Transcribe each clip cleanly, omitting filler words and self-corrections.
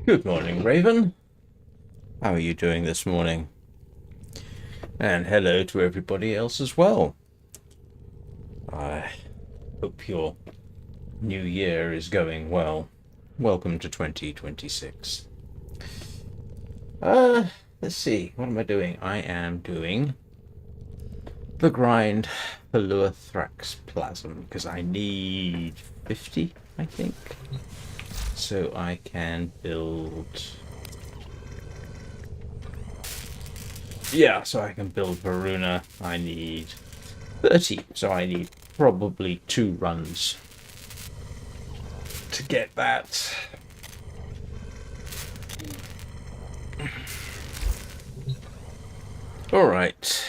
Good morning, Raven. How are you doing this morning? And hello to everybody else as well. I hope your new year is going well. Welcome to 2026. Let's see. What am I doing? I am doing the grind for Lua Thrax Plasm because I need 50, I think. So I can build... Yeah, so I can build Voruna. I need 30, so I need probably 2 runs to get that. Alright.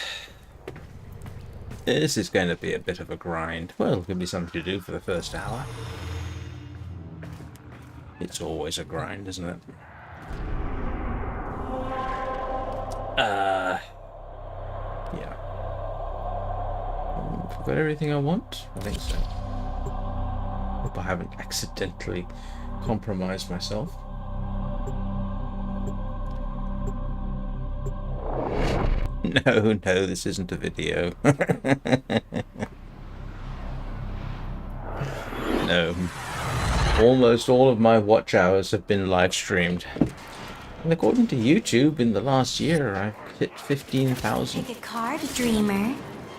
This is going to be a bit of a grind. Well, it'll give me something to do for the first hour. It's always a grind, isn't it? Yeah. Got everything I want? I think so. Hope I haven't accidentally compromised myself. No, this isn't a video. No. Almost all of my watch hours have been live streamed. And according to YouTube, in the last year, I've hit 15,000. Pick a card, dreamer.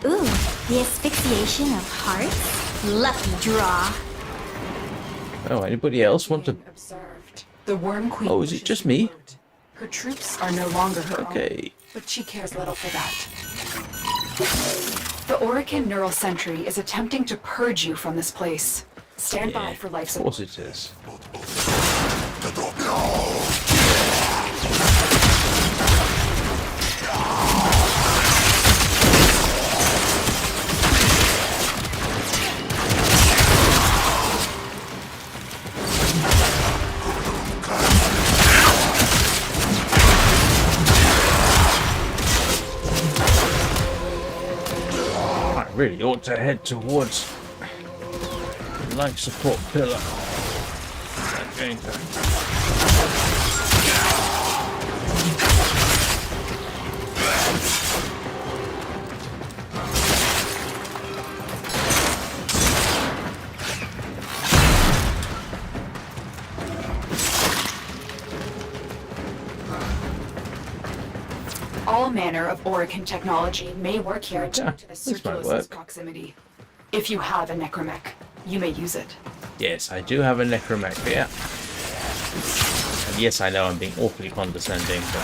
Ooh, the asphyxiation of hearts? Lucky draw. Oh, anybody else want to... Observed. The Worm Queen. Oh, is it just me? Her troops are no longer her Okay. own, but she cares little for that. The Orican Neural Sentry is attempting to purge you from this place. Stand by for life Of course support. it is. I really ought to head towards life support pillar. I'm going to... All manner of Orican technology may work here due Yeah, to the this might Circulus's work. proximity. If you have a necromech, you may use it. Yes, I do have a necromech here. And yes, I know I'm being awfully condescending, but...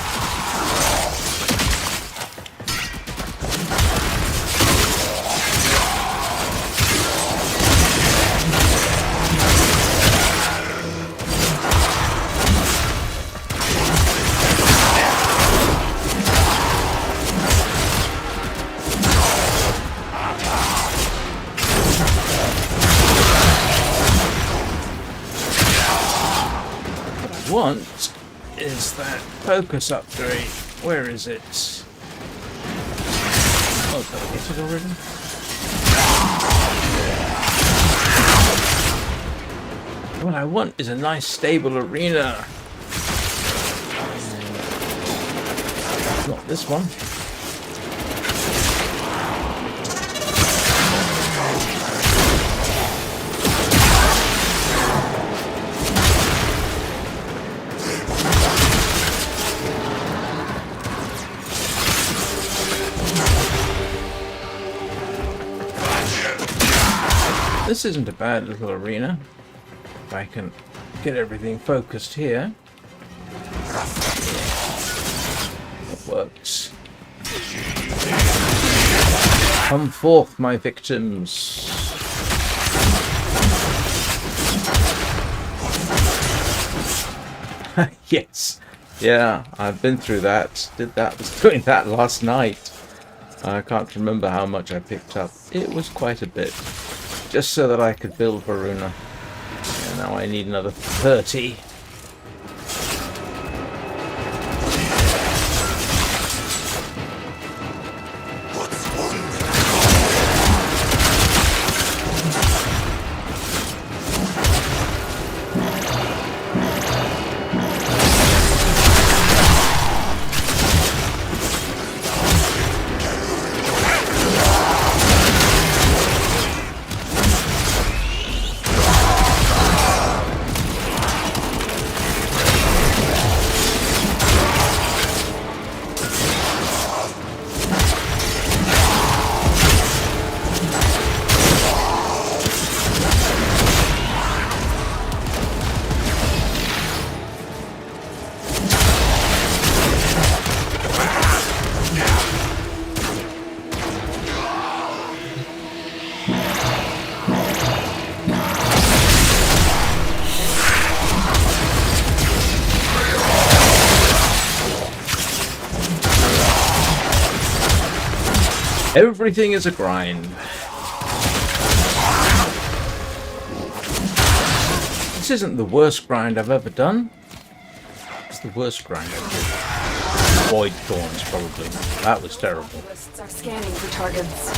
want is that focus upgrade. Where is it? Oh, did I get it already? What I want is a nice stable arena. Not this one. This isn't a bad little arena. If I can get everything focused here. It works. Come forth, my victims. Yes. Yeah, I've been through that. Was doing that last night. I can't remember how much I picked up. It was quite a bit. Just so that I could build Voruna. And now I need another 30. Everything is a grind. This isn't the worst grind I've ever done. It's the worst grind I've done. Void Thorns, probably. That was terrible. Lists are scanning for targets.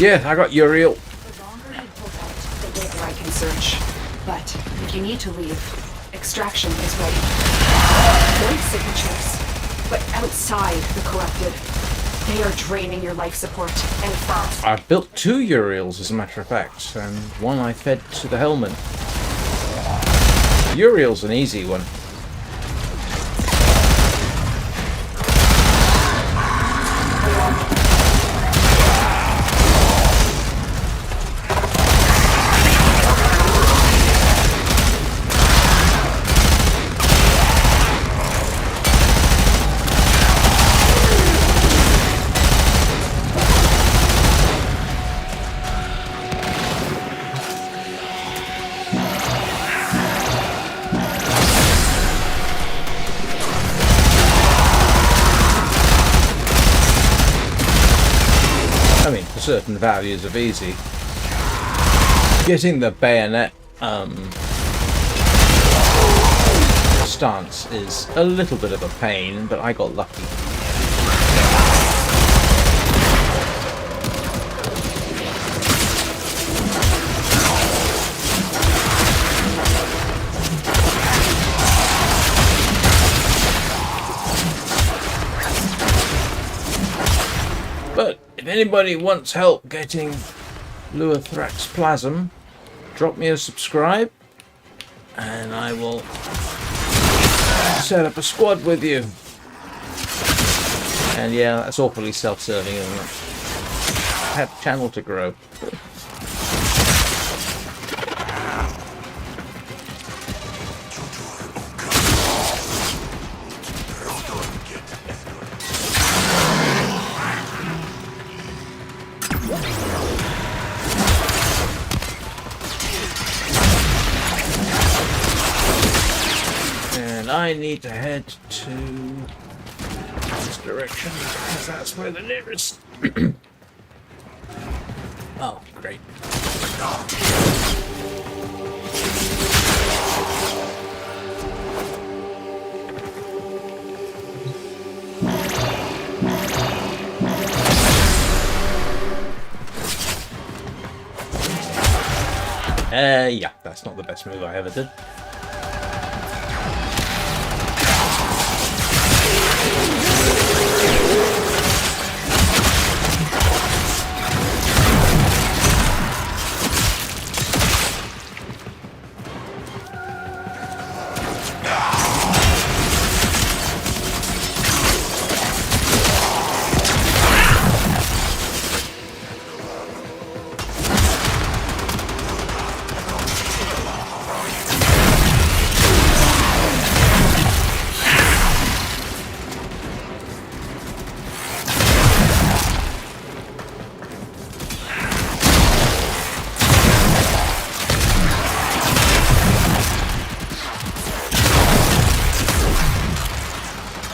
Yeah, I got Uriel. The longer you hold out, the later I can search. But if you need to leave, extraction is ready. Void signatures, but outside the corrupted. They are draining your life support, and fast. I've built 2 Uriels, as a matter of fact, and one I fed to the helmet. Uriel's an easy one. I mean, for certain values of easy. Getting the bayonet stance is a little bit of a pain, but I got lucky. But if anybody wants help getting Lua Thrax Plasm, drop me a subscribe and I will set up a squad with you. And yeah, that's awfully self-serving, isn't it? I have a channel to grow. And I need to head to this direction because that's where the nearest. Oh, great. Yeah, that's not the best move I ever did.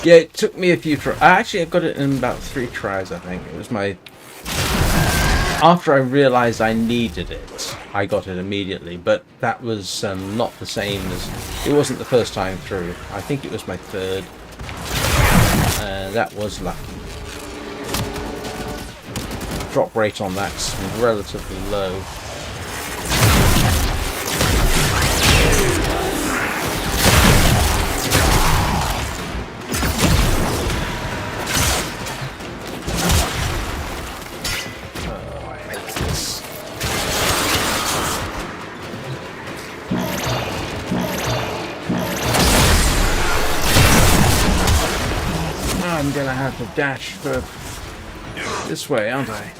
Yeah, it took me a few tries. Actually, I got it in about 3 tries, I think. It was my... After I realised I needed it, I got it immediately. But that was not the same as... It wasn't the first time through. I think it was my 3rd. That was lucky. Drop rate on that's relatively low. I'm gonna have to dash for this way, aren't I?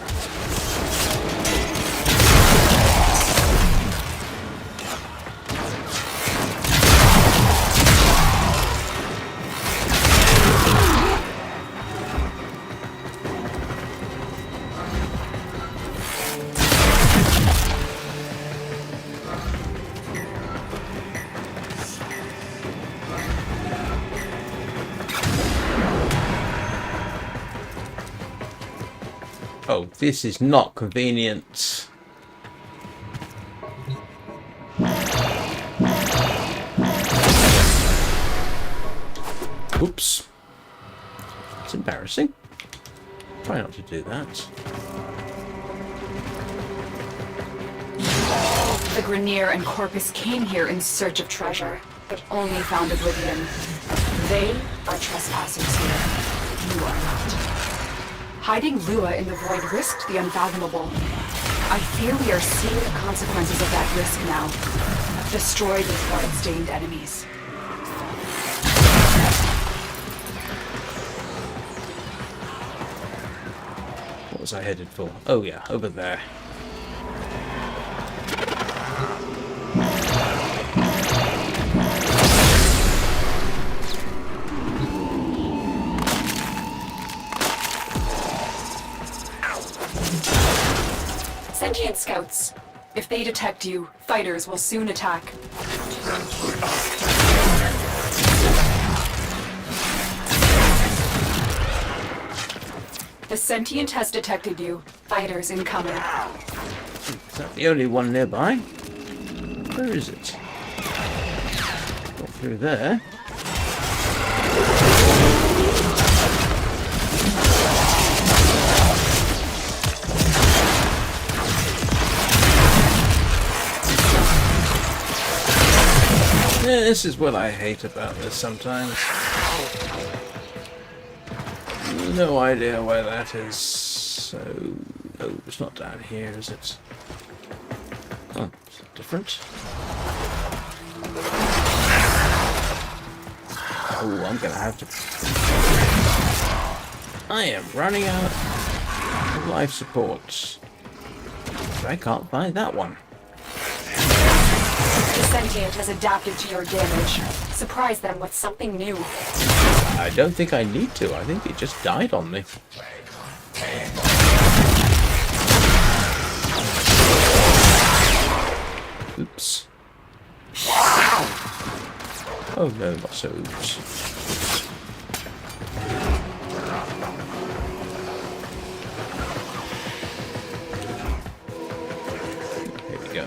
Oh, this is not convenient. Oops. It's embarrassing. Try not to do that. The Grenier and Corpus came here in search of treasure, but only found oblivion. They are trespassers here. You are not. Hiding Lua in the void risked the unfathomable. I fear we are seeing the consequences of that risk now. Destroy these blood-stained enemies. What was I headed for? Oh yeah, over there. Sentient scouts. If they detect you, fighters will soon attack. The sentient has detected you. Fighters incoming. Is that the only one nearby? Where is it? Got through there. Yeah, this is what I hate about this sometimes. No idea where that is. So, no, it's not down here, is it? Oh, it's different. Oh, I'm gonna have to. I am running out of life support. I can't find that one. The sentient has adapted to your damage. Surprise them with something new. I don't think I need to. I think it just died on me. Oops. Oh no, not so oops. Here we go.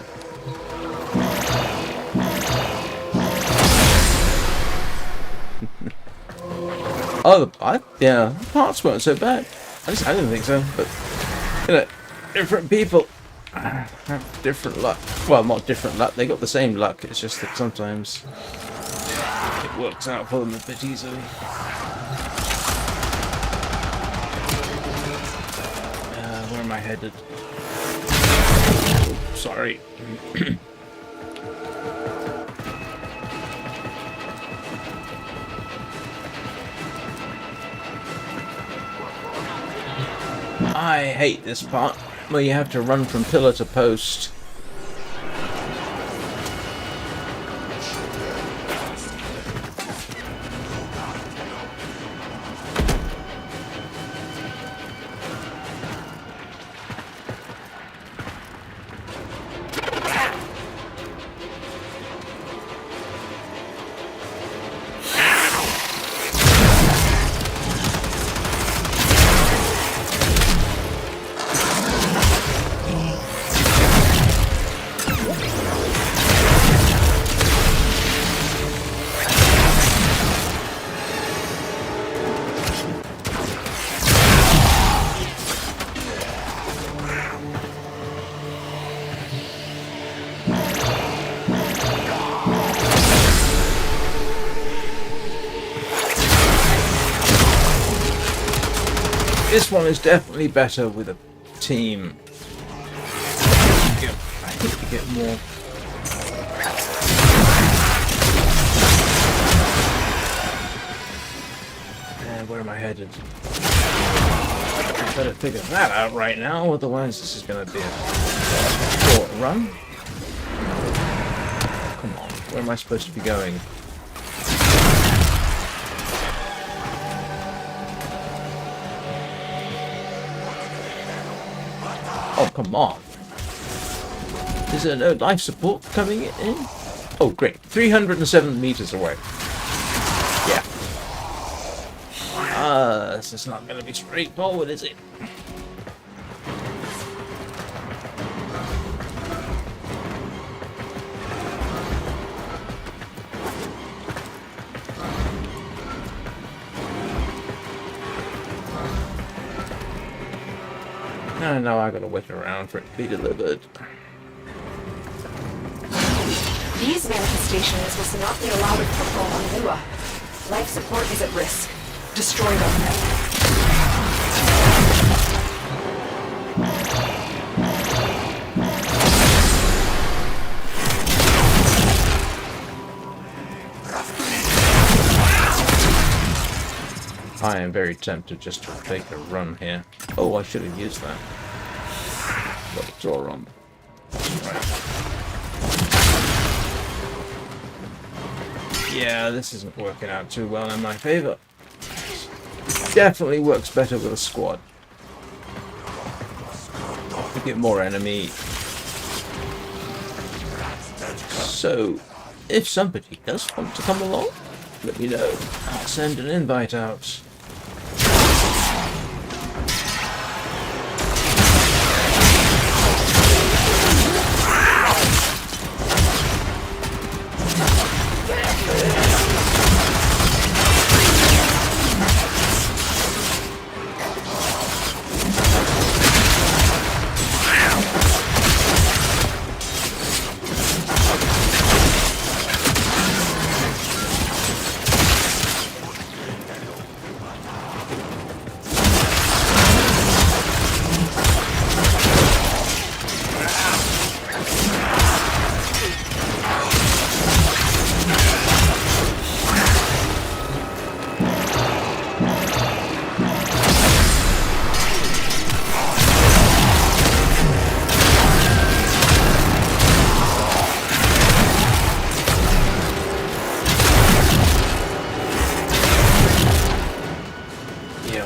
Oh, yeah, the parts weren't so bad. At least I didn't think so, but, you know, different people have different luck. Well, not different luck, they got the same luck, it's just that sometimes it works out for them a bit easily. Where am I headed? Oh, sorry. I hate this part where you have to run from pillar to post. This one is definitely better with a team. I think you get more. And where am I headed? I better figure that out right now, otherwise this is going to be a short run. Come on, where am I supposed to be going? Oh, come on. Is there no life support coming in? Oh, great. 307 meters away. Yeah. This is not going to be straightforward, is it? No, I gotta wait around for it to be delivered. These manifestations must not be allowed to perform on Lua. Life support is at risk. Destroy them. I am very tempted just to take a run here. Oh, I should have used that. But it's all wrong. Right. Yeah, this isn't working out too well in my favor. Definitely works better with a squad. To get more enemy. So, if somebody does want to come along, let me know. I'll send an invite out.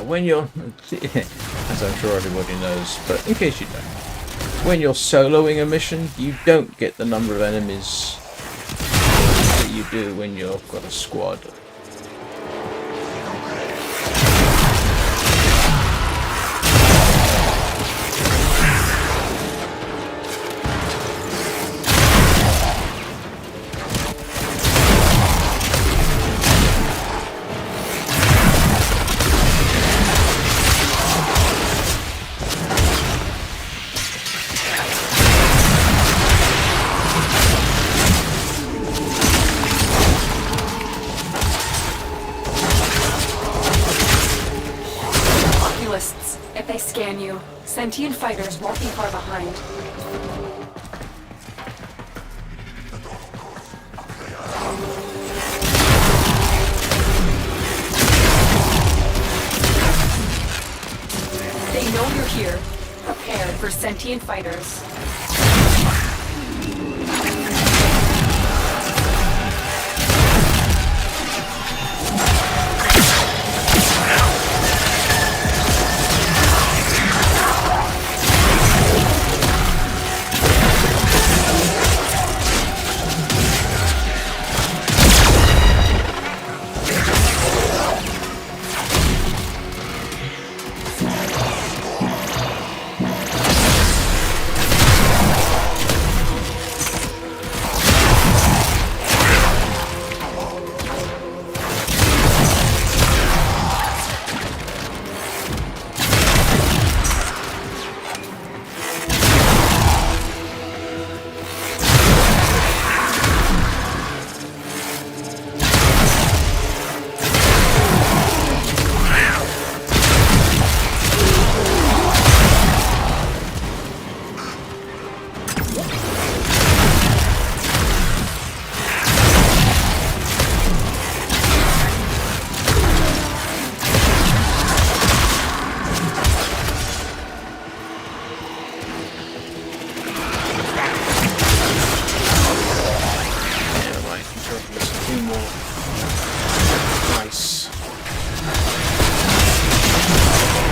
When you're, as I'm sure everybody knows, but in case you don't, when you're soloing a mission, you don't get the number of enemies that you do when you've got a squad. If they scan you, sentient fighters won't be far behind. They know you're here. Prepare for sentient fighters.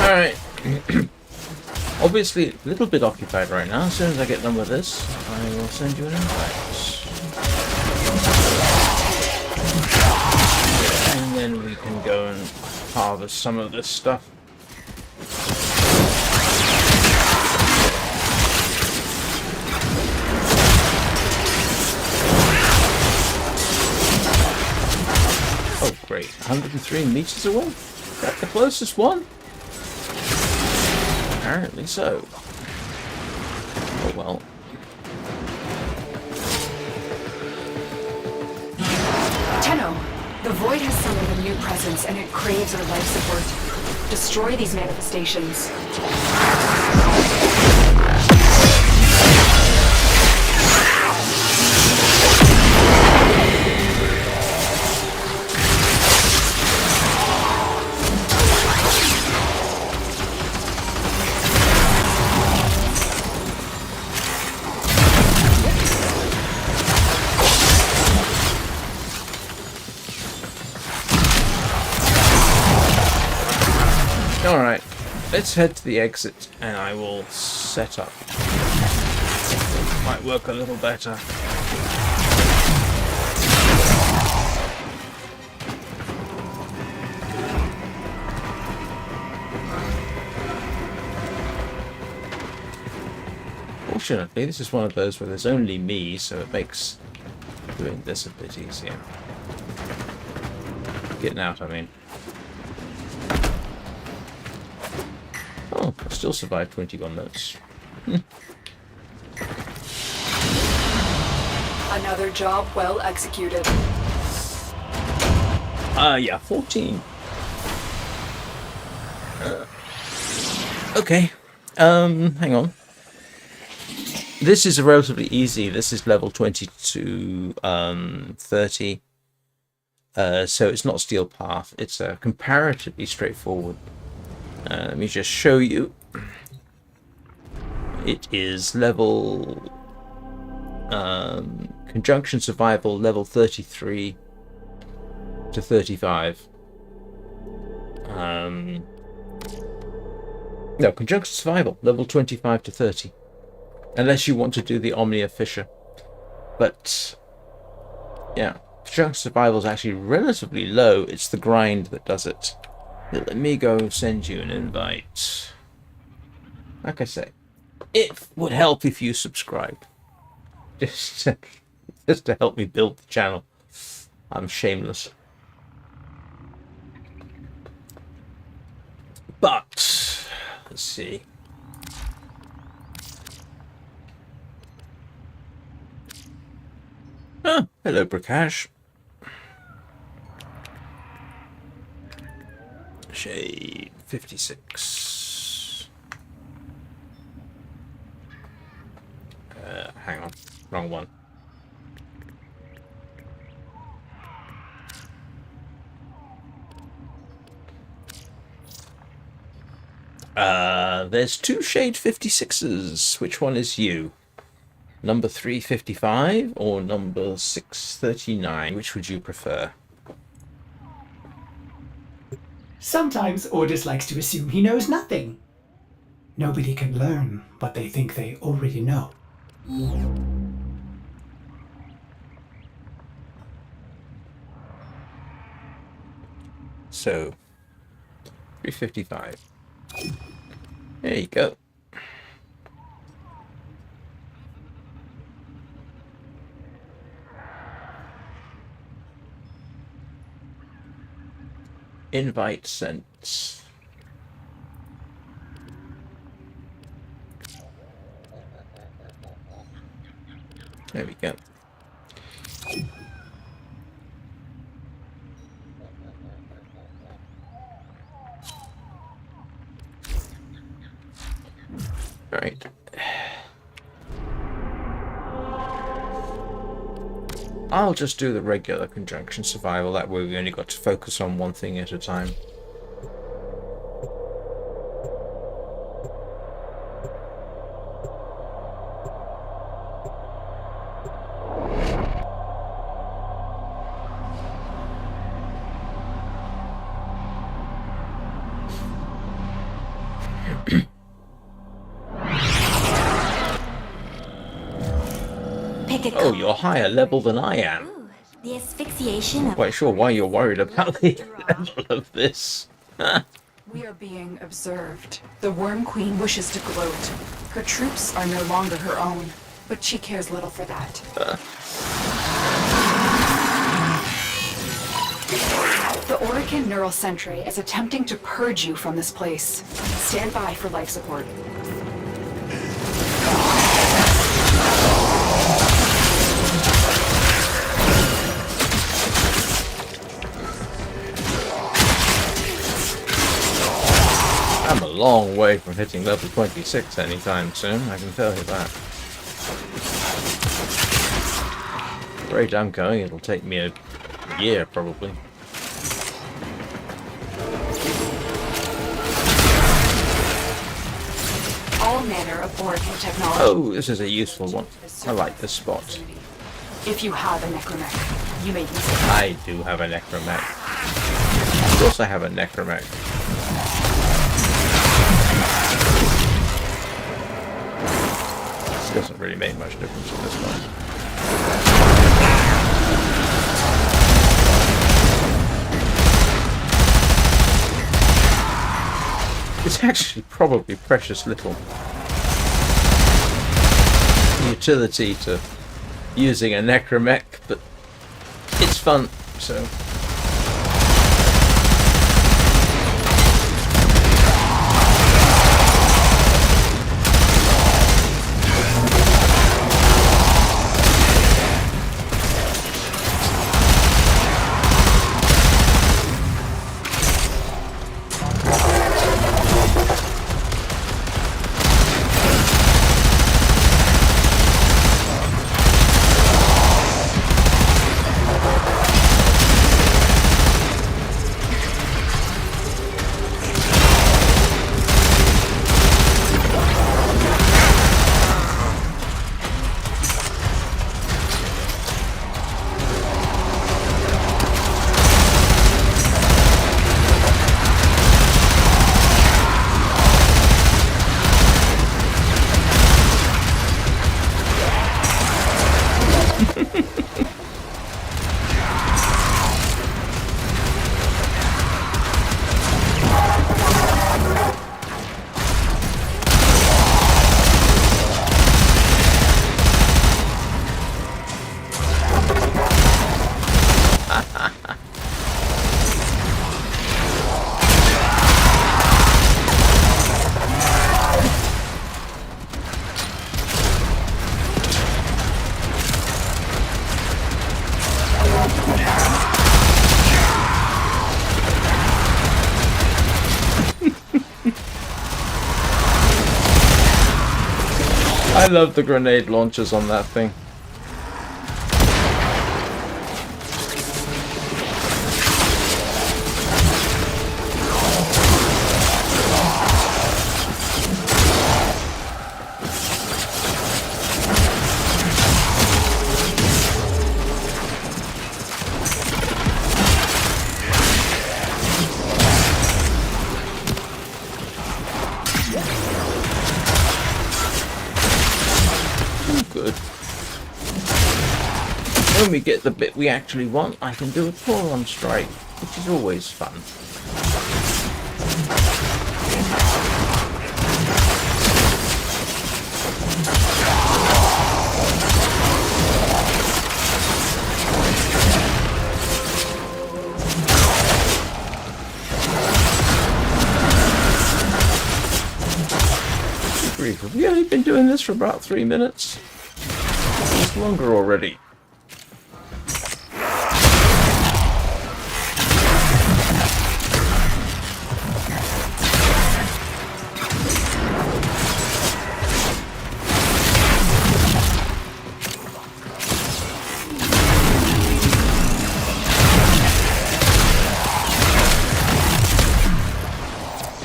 Alright. Obviously, a little bit occupied right now. As soon as I get done with this, I will send you an invite. And then we can go and harvest some of this stuff. Oh, great. 103 meters away? Is that the closest one? Apparently so. Oh well. Tenno, the Void has summoned a new presence and it craves our life support. Destroy these manifestations. Alright, let's head to the exit and I will set up. Might work a little better. Fortunately, this is one of those where there's only me, so it makes doing this a bit easier. Getting out, I mean. Oh, I still survived 21 minutes. Another job well executed. Yeah, 14. Okay. Hang on. This is relatively easy. This is level 20 to 30. So it's not Steel Path. It's comparatively straightforward. Let me just show you. It is level Conjunction Survival level 33 to 35. No, Conjunction Survival level 25 to 30. Unless you want to do the Omnia Fisher. But yeah, Conjunction Survival is actually relatively low. It's the grind that does it. Let me go send you an invite. Like I say, it would help if you subscribe. Just to help me build the channel. I'm shameless. But, let's see. Oh, hello, Prakash. Shade 56. Hang on, wrong one. There's two Shade 56s. Which one is you? Number 355 or number 639? Which would you prefer? Sometimes Ordis likes to assume he knows nothing. Nobody can learn what they think they already know. So, 355. There you go. Invite sent. There we go. Right. I'll just do the regular Conjunction Survival, that way we only got to focus on one thing at a time. it Oh, go. you're higher level than I am. Ooh, the asphyxiation of Quite sure why you're worried about the level of this. We are being observed. The Worm Queen wishes to gloat. Her troops are no longer her own, but she cares little for that. The Orican Neural Sentry is attempting to purge you from this place. Stand by for life support. I'm a long way from hitting level 26 anytime soon, I can tell you that. The rate I'm going, it'll take me a year probably. All manner of Orican technology. Oh, this is a useful one. I like this spot. If you have a necromech, you may use it. I do have a necromech. Of course I have a necromech. This doesn't really make much difference at this point. It's actually probably precious little utility to using a necromech, but it's fun, so... I love the grenade launchers on that thing. Good. When we get the bit we actually want, I can do a pull-on strike, which is always fun. Have we only been doing this for about 3 minutes? It's longer already.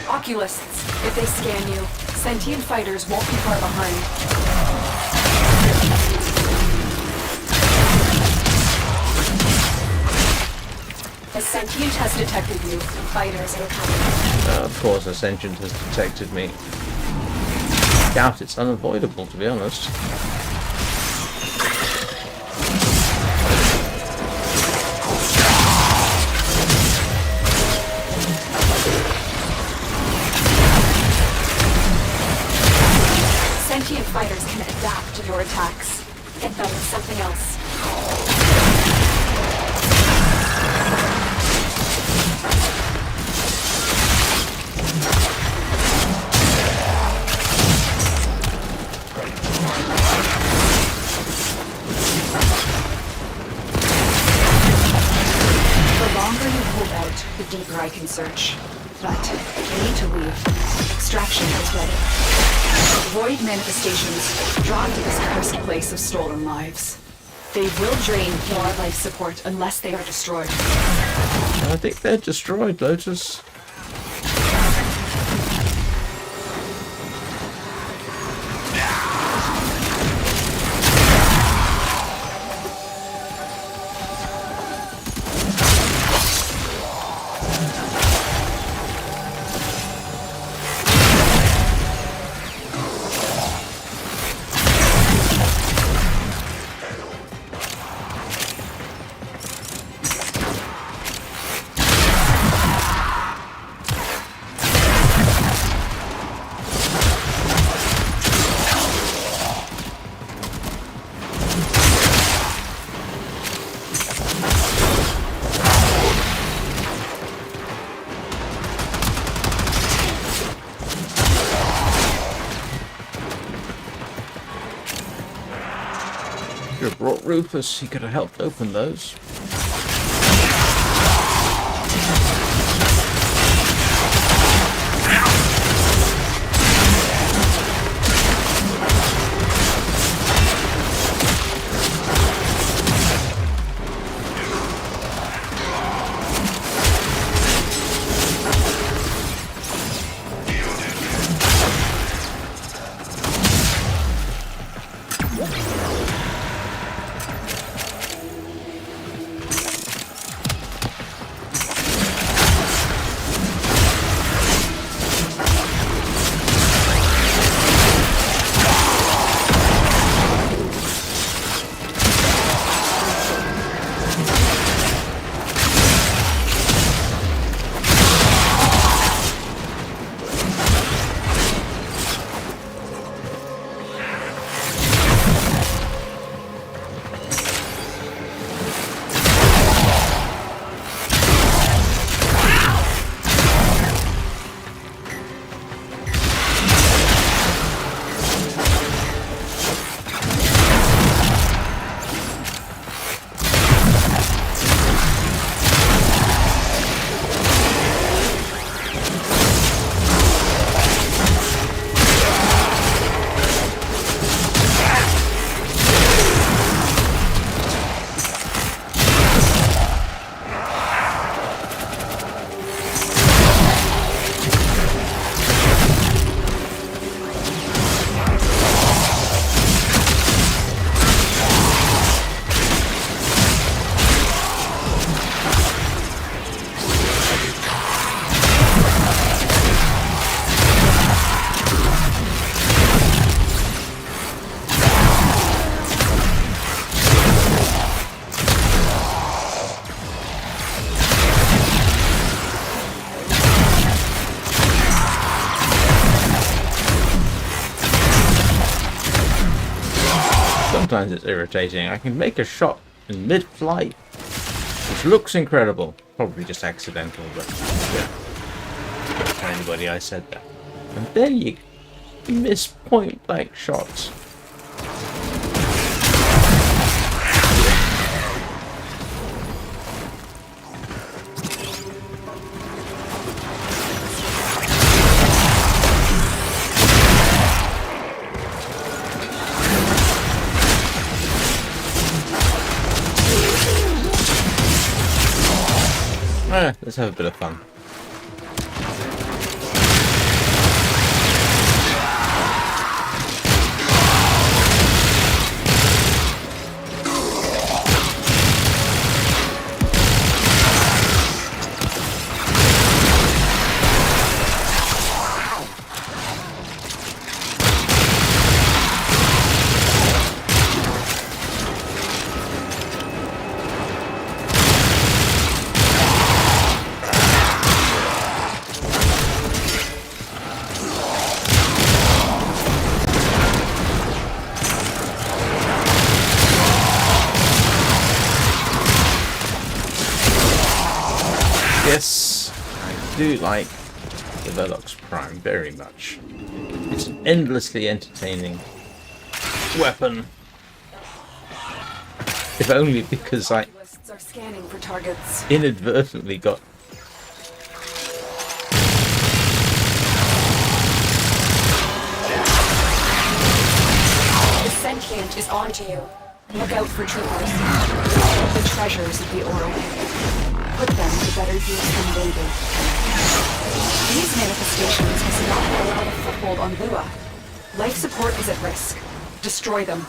Oculists, if they scan you, sentient fighters won't be far behind. A sentient has detected you. Fighters are coming. Of course, a sentient has detected me. Doubt it's unavoidable, to be honest. with your attacks. Get them with something else. The longer you hold out, the deeper I can search. But you need to leave. Extraction is ready. Void manifestations drawn to this cursed place of stolen lives. They will drain your life support unless they are destroyed. I think they're destroyed, Lotus. Could have brought Rufus, he could have helped open those. Sometimes it's irritating. I can make a shot in mid-flight, which looks incredible. Probably just accidental, but yeah. Don't tell anybody I said that. And then you miss point-blank shots. Let's have a bit of fun. do like the Velox Prime very much. It's an endlessly entertaining weapon. If only because I Lists are scanning for targets. inadvertently got... The sentient is onto you. Look out for troopers. The treasures of the Oro. Put them to better use than they did. These manifestations must not allow a foothold on Lua. Life support is at risk. Destroy them.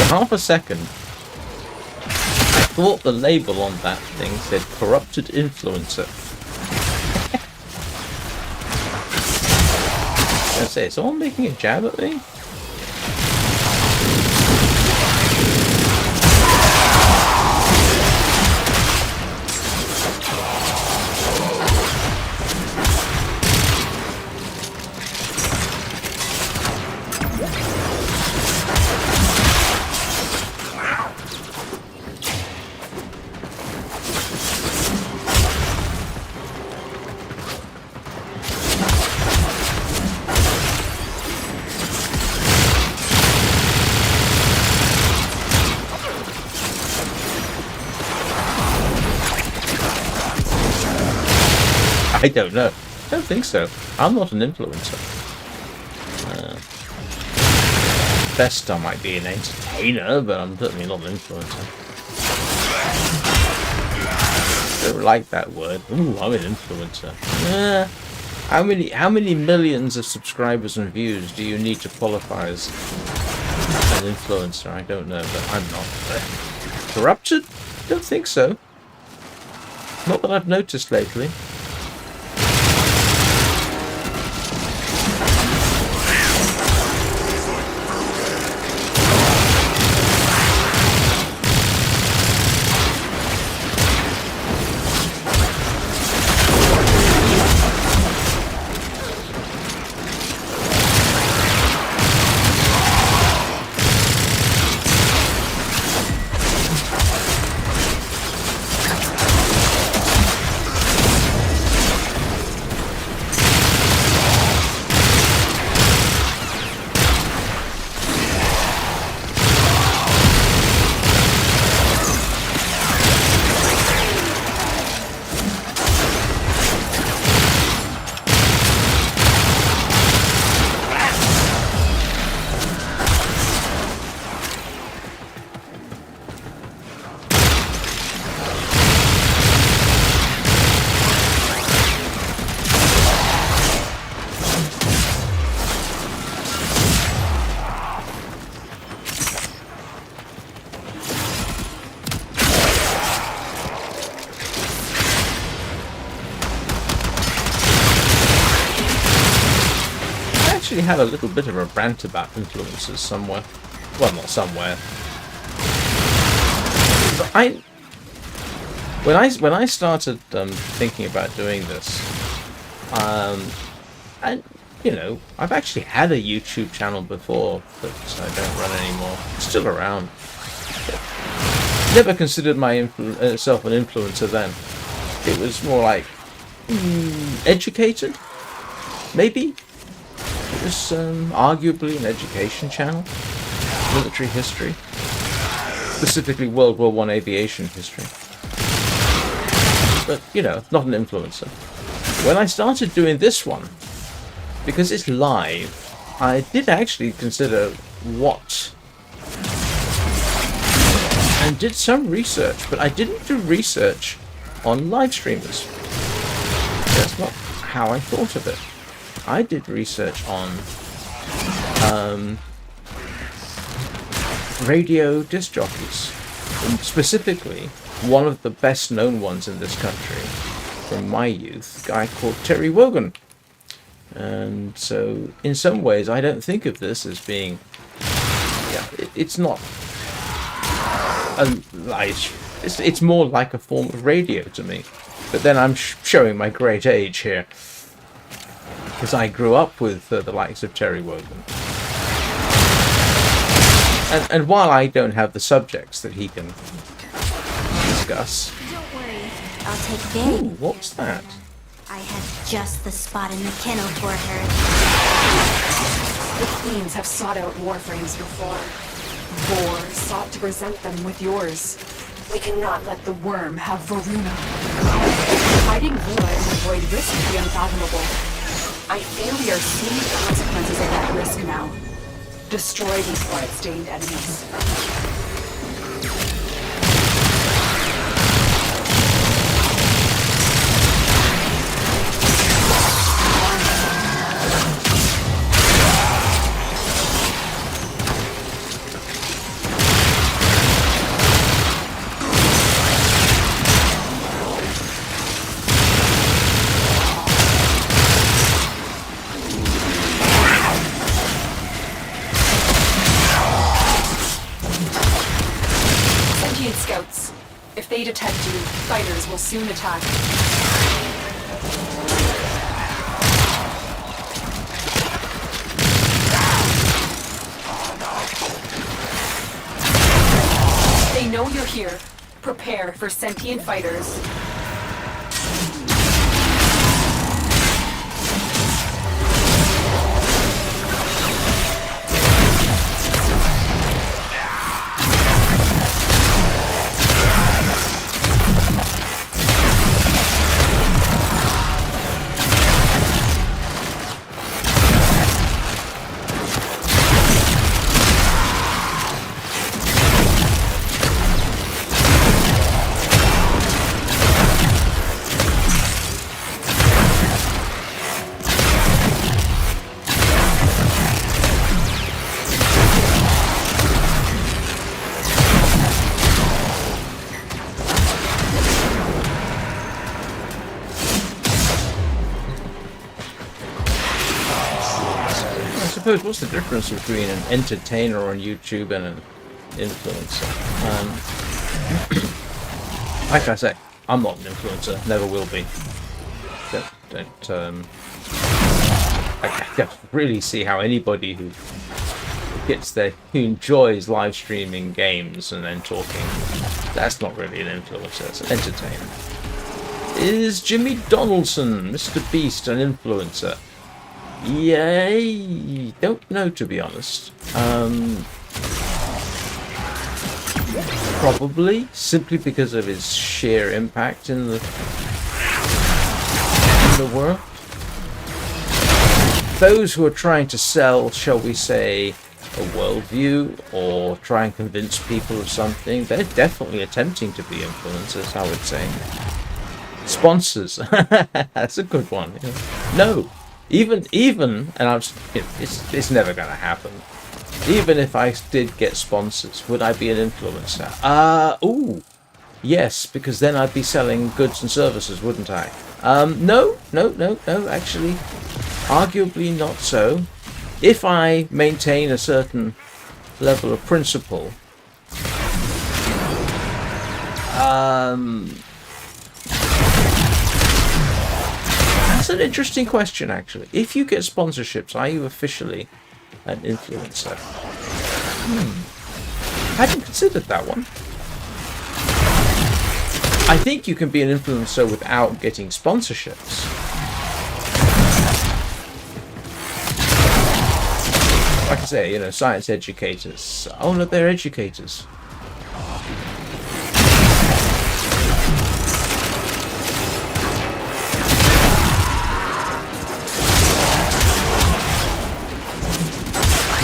Half a second, I thought the label on that thing said corrupted influencer. I say, is someone making a jab at me? I don't know. I don't think so. I'm not an influencer. Best I might be an entertainer, but I'm certainly not an influencer. I don't like that word. Ooh, I'm an influencer. How many millions of subscribers and views do you need to qualify as an influencer? I don't know, but I'm not. Corrupted? Don't think so. Not that I've noticed lately. Had a little bit of a rant about influencers somewhere. Well, not somewhere. But when I started thinking about doing this, and you know, I've actually had a YouTube channel before that I don't run anymore. It's still around. Never considered myself an influencer then. It was more like educated, maybe. It was arguably an education channel, military history, specifically World War I aviation history. But, you know, not an influencer. When I started doing this one, because it's live, I did actually consider what, and did some research, but I didn't do research on live streamers. That's not how I thought of it. I did research on radio disc jockeys. And specifically, one of the best known ones in this country from my youth, a guy called Terry Wogan. And so, in some ways, I don't think of this as being, it's not a it's more like a form of radio to me. But then I'm showing my great age here, because I grew up with the likes of Terry Wogan. And while I don't have the subjects that he can discuss... Don't worry, I'll take very Ooh, what's that? I have just the spot in the kennel for her. The Queens have sought out Warframes before. Vor sought to present them with yours. We cannot let the worm have Voruna. Hiding Lua in the void risk the unfathomable. I fear we are seeing the consequences of that risk now. Destroy these blood-stained enemies. Scouts. If they detect you, fighters will soon attack. They know you're here. Prepare for sentient fighters. I suppose, what's the difference between an entertainer on YouTube and an influencer? Like I say, I'm not an influencer, never will be. I don't really see how anybody who enjoys live streaming games and then talking, that's not really an influencer, it's an entertainer. Is Jimmy Donaldson, Mr. Beast, an influencer? Yay! Don't know, to be honest. Probably simply because of his sheer impact in the world. Those who are trying to sell, shall we say, a worldview or try and convince people of something, they're definitely attempting to be influencers, I would say. Sponsors, that's a good one. No. Even, and it's never going to happen. Even if I did get sponsors, would I be an influencer? Ooh, yes, because then I'd be selling goods and services, wouldn't I? No, actually, arguably not so. If I maintain a certain level of principle, that's an interesting question, actually. If you get sponsorships, are you officially an influencer? I hadn't considered that one. I think you can be an influencer without getting sponsorships. Like I say, science educators. Oh no, they're educators.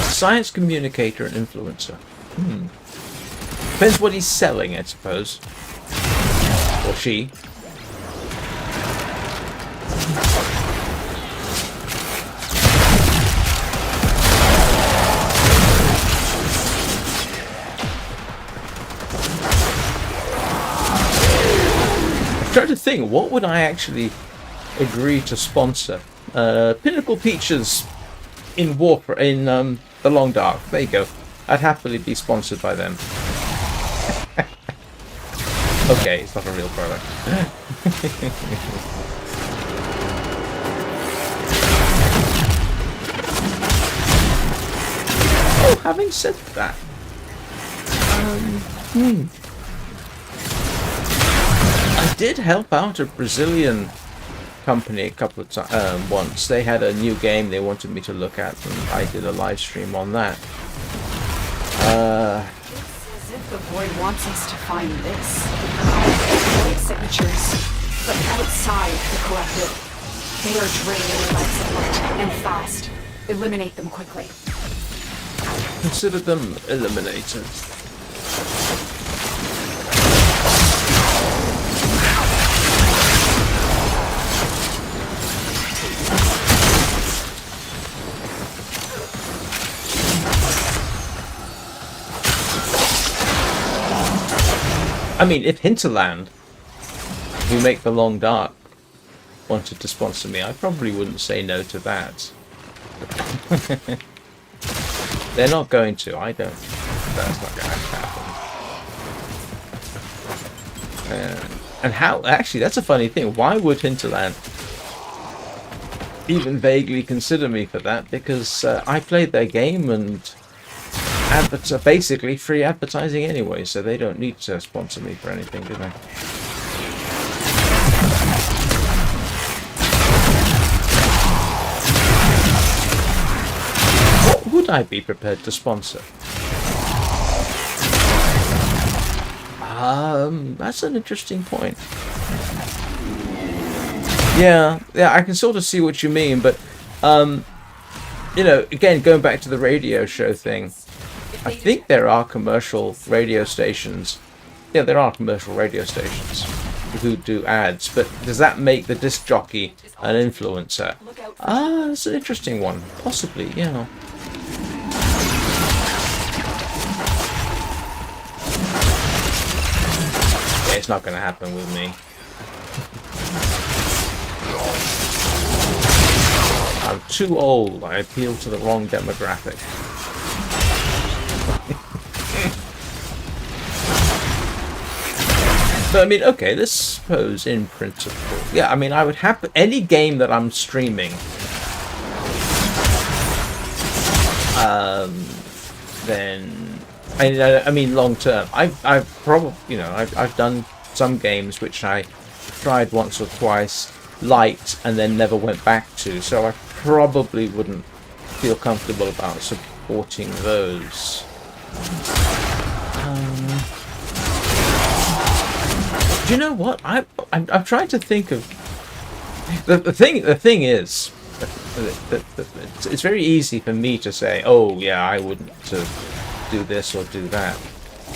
Science communicator and influencer. Depends what he's selling, I suppose. Or she. trying to think, what would I actually agree to sponsor? Pinnacle Peaches in Warframe, in the Long Dark. There you go. I'd happily be sponsored by them. Okay, it's not a real product. Oh, having said that, I did help out a Brazilian company a couple of times once. They had a new game they wanted me to look at, and I did a live stream on that. It's as if the void wants us to find this. Void signatures, but outside the collective. They are draining the life support, and fast. Eliminate them quickly. Consider them eliminated. I mean, if Hinterland, who make The Long Dark, wanted to sponsor me, I probably wouldn't say no to that. They're not going to. I don't. That's not going to happen. And how? Actually, that's a funny thing. Why would Hinterland even vaguely consider me for that? Because I played their game and basically free advertising anyway, so they don't need to sponsor me for anything, do they? What would I be prepared to sponsor? That's an interesting point. Yeah, I can sort of see what you mean, but you know, again, going back to the radio show thing, I think there are commercial radio stations. Yeah, there are commercial radio stations who do ads, but does that make the disc jockey an influencer? That's an interesting one. Possibly, yeah. Yeah, it's not going to happen with me. I'm too old. I appeal to the wrong demographic. But I mean, okay, let's suppose in principle. Yeah, I mean, I would have any game that I'm streaming. Then I mean, long term. I've probably, you know, I've done some games which I tried once or twice, liked, and then never went back to. So I probably wouldn't feel comfortable about supporting those. Do you know what? I'm trying to think of the thing is it's very easy for me to say, oh yeah, I wouldn't do this or do that.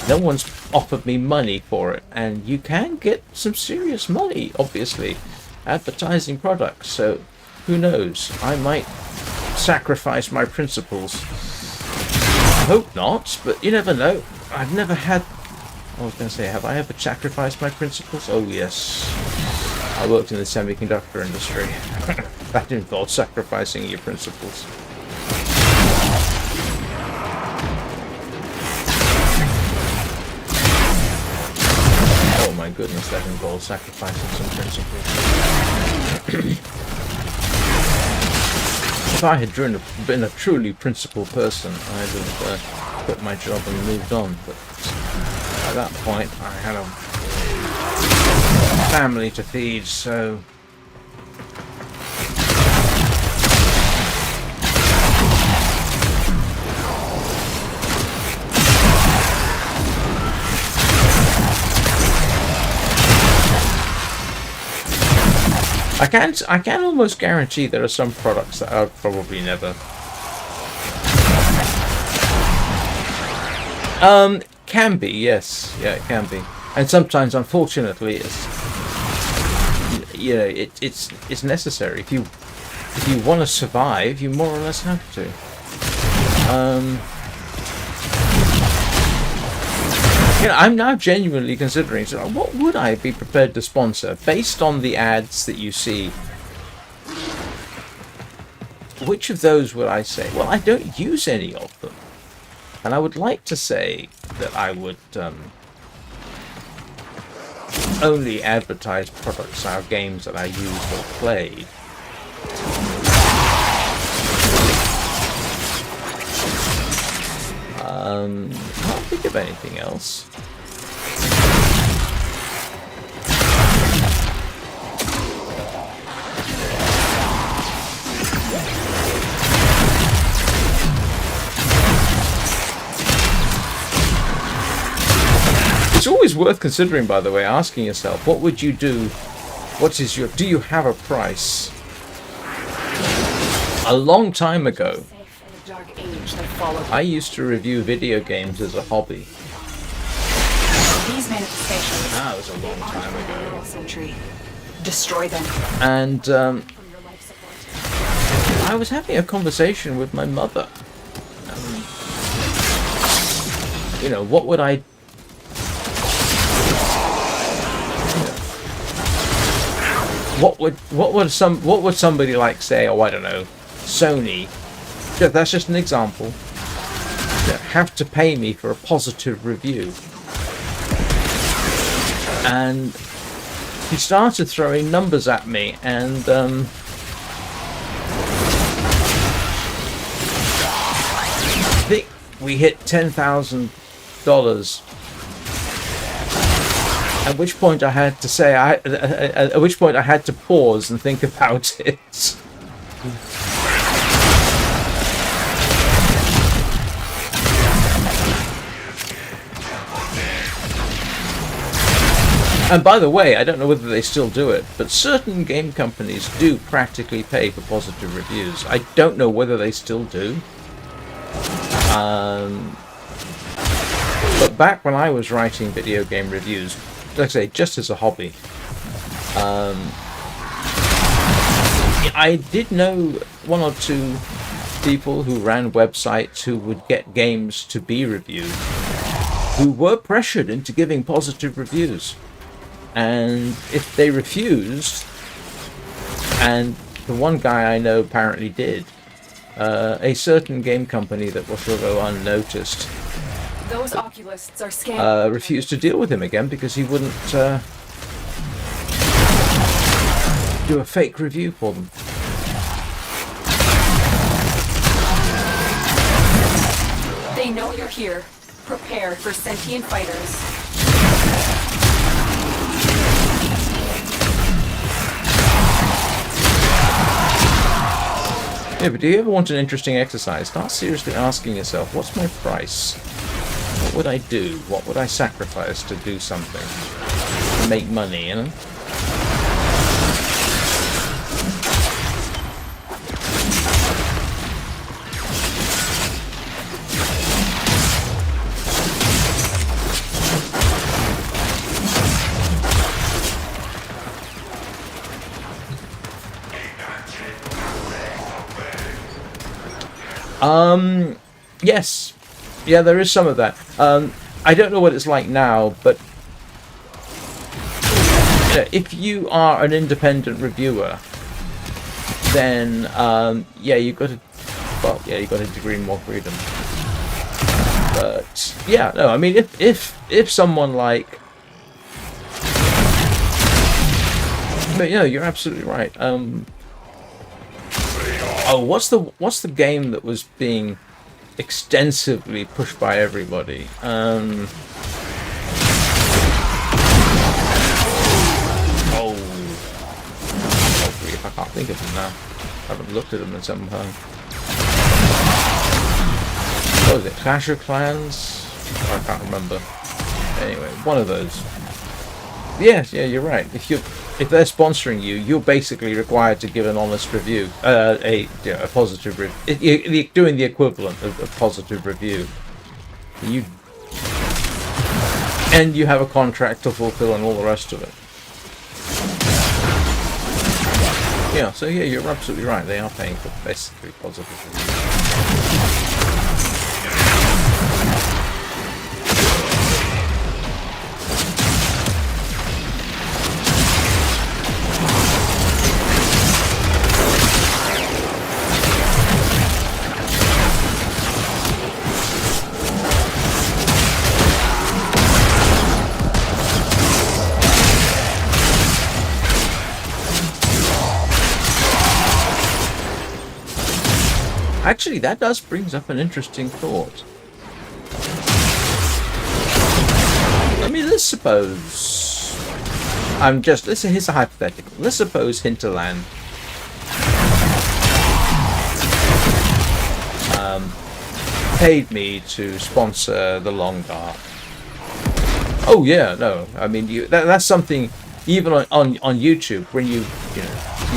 No one's offered me money for it, and you can get some serious money, obviously, advertising products. So who knows? I might sacrifice my principles. I hope not, but you never know. I've never had. I was going to say, have I ever sacrificed my principles? Oh yes. I worked in the semiconductor industry. That involved sacrificing your principles. Oh my goodness, that involves sacrificing some principles. If I had been a truly principled person, I'd have quit my job and moved on. But at that point, I had a family to feed, so... I can almost guarantee there are some products that I'll probably never... Can be, yes. Yeah, it can be. And sometimes, unfortunately, it's... You know, it's necessary. If you want to survive, you more or less have to. You know, I'm now genuinely considering, so what would I be prepared to sponsor based on the ads that you see? Which of those would I say? Well, I don't use any of them. And I would like to say that I would only advertise products or games that I use or played. Can't think of anything else. It's always worth considering, by the way, asking yourself, what would you do? Do you have a price? A long time ago, I used to review video games as a hobby. These manifestations. That was a long time ago. Century. Destroy them. And I was having a conversation with my mother. You know, what would I? What would somebody like say? Oh, I don't know, Sony. Yeah, that's just an example. Have to pay me for a positive review. And he started throwing numbers at me, and I think we hit $10,000. At which point I had to say, at which point I had to pause and think about it. And by the way, I don't know whether they still do it, but certain game companies do practically pay for positive reviews. I don't know whether they still do. But back when I was writing video game reviews, like I say, just as a hobby, I did know one or two people who ran websites who would get games to be reviewed, who were pressured into giving positive reviews. And if they refused, and the one guy I know apparently did, a certain game company that will sort of go unnoticed Those oculists are scanned. Refused to deal with him again because he wouldn't do a fake review for them. They know you're here. Prepare for sentient fighters. Yeah, but do you ever want an interesting exercise? Start seriously asking yourself, what's my price? What would I do? What would I sacrifice to do something? To make money, you know? Yes. Yeah, there is some of that. I don't know what it's like now, but you know, if you are an independent reviewer, then yeah, you've got a degree in more freedom. But yeah, no, I mean, if someone like, but you know, you're absolutely right. Oh, what's the game that was being extensively pushed by everybody? Oh, I can't think of them now. I haven't looked at them in some time. What was it? Clash of Clans? I can't remember. Anyway, one of those. Yes, yeah, you're right. If they're sponsoring you, you're basically required to give an honest review, a positive review. Doing the equivalent of a positive review. And you have a contract to fulfill and all the rest of it. Yeah, so yeah, you're absolutely right. They are paying for basically positive reviews. Actually, that does brings up an interesting thought. I mean, let's suppose here's a hypothetical. Let's suppose Hinterland paid me to sponsor the Long Dark. Oh yeah, no. I mean, that's something even on YouTube when you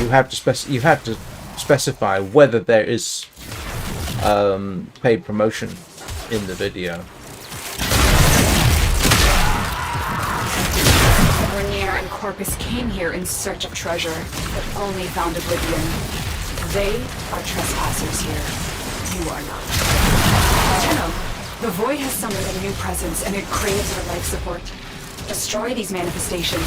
have to specify whether there is paid promotion in the video. Vernier and Corpus came here in search of treasure, but only found oblivion. They are trespassers here. You are not. Tenno, the Void has summoned a new presence and it craves our life support. Destroy these manifestations.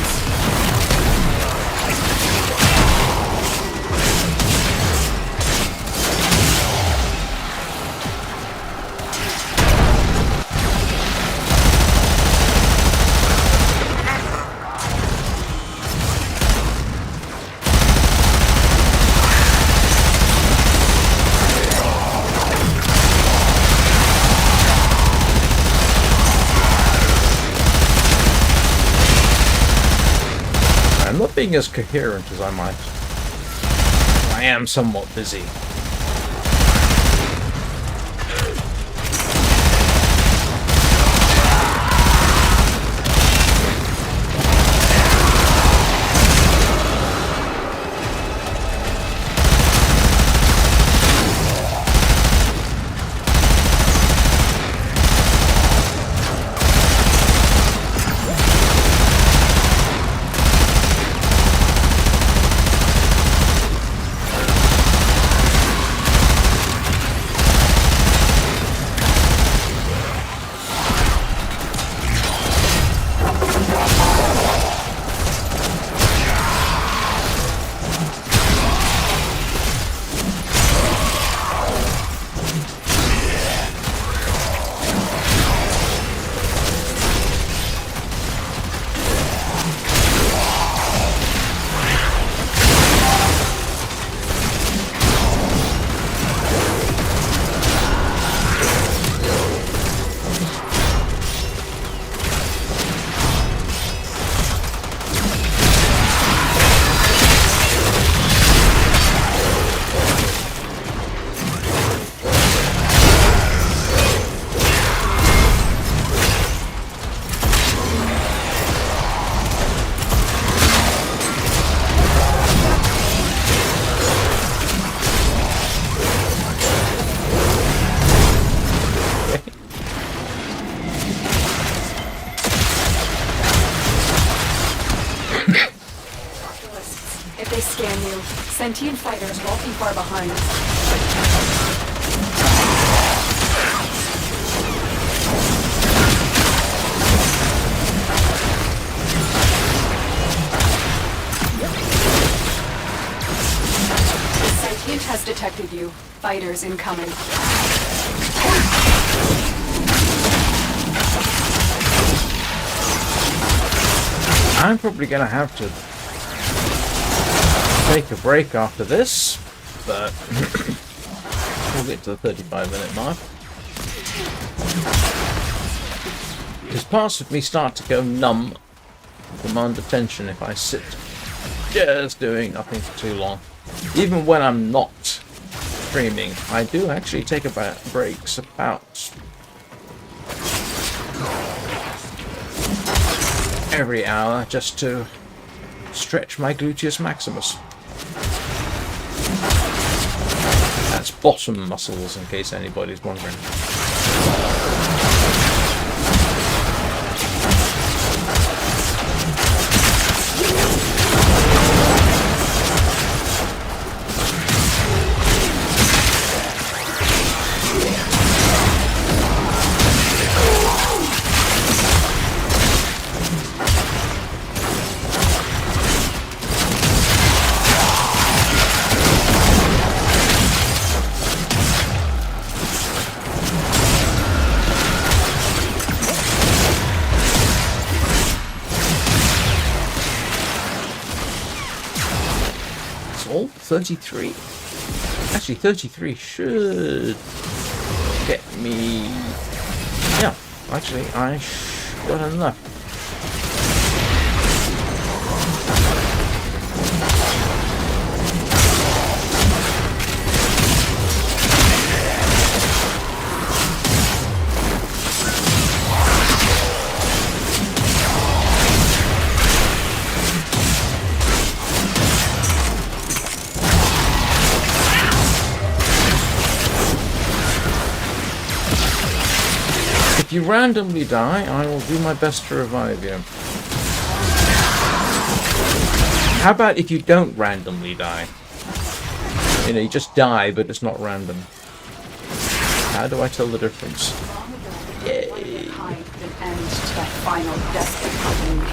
I'm not being as coherent as I might. I am somewhat busy. If they scan you, sentient fighters won't be far behind. The sentient has detected you. Fighters incoming. I'm probably gonna have to take a break after this, but we'll get to the 35-minute mark. Because parts of me start to go numb from under tension if I sit just doing nothing for too long. Even when I'm not streaming, I do actually take breaks about every hour just to stretch my gluteus maximus. That's bottom muscles, in case anybody's wondering. All 33. Actually, 33 should get me... Yeah, actually, I got enough. If you randomly die, I will do my best to revive you. How about if you don't randomly die? You know, you just die, but it's not random. How do I tell the difference? Yay! An end to that final desperate company.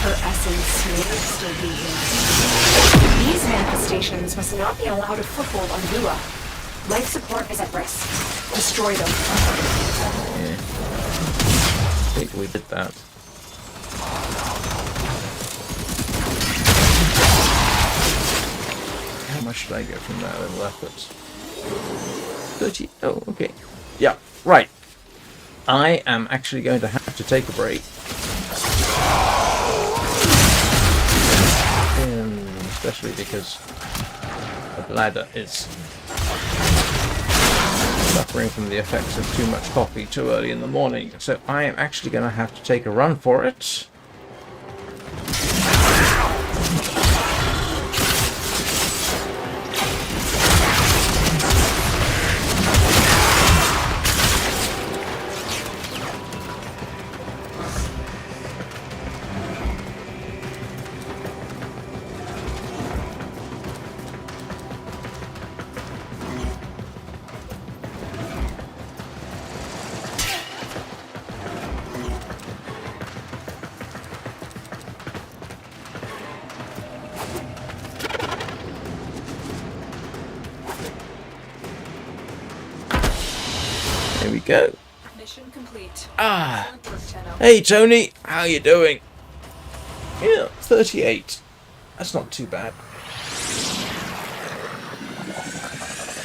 Her essence may still be here. These manifestations must not be allowed a foothold on Lua. Life support is at risk. Destroy them. Yeah. I think we did that. How much did I get from that little effort? 30. Oh, okay. Yeah, right. I am actually going to have to take a break. Especially because the bladder is suffering from the effects of too much coffee too early in the morning. So I am actually going to have to take a run for it. There we go. Mission complete. Ah, hey Tony, how you doing? Yeah, 38. That's not too bad.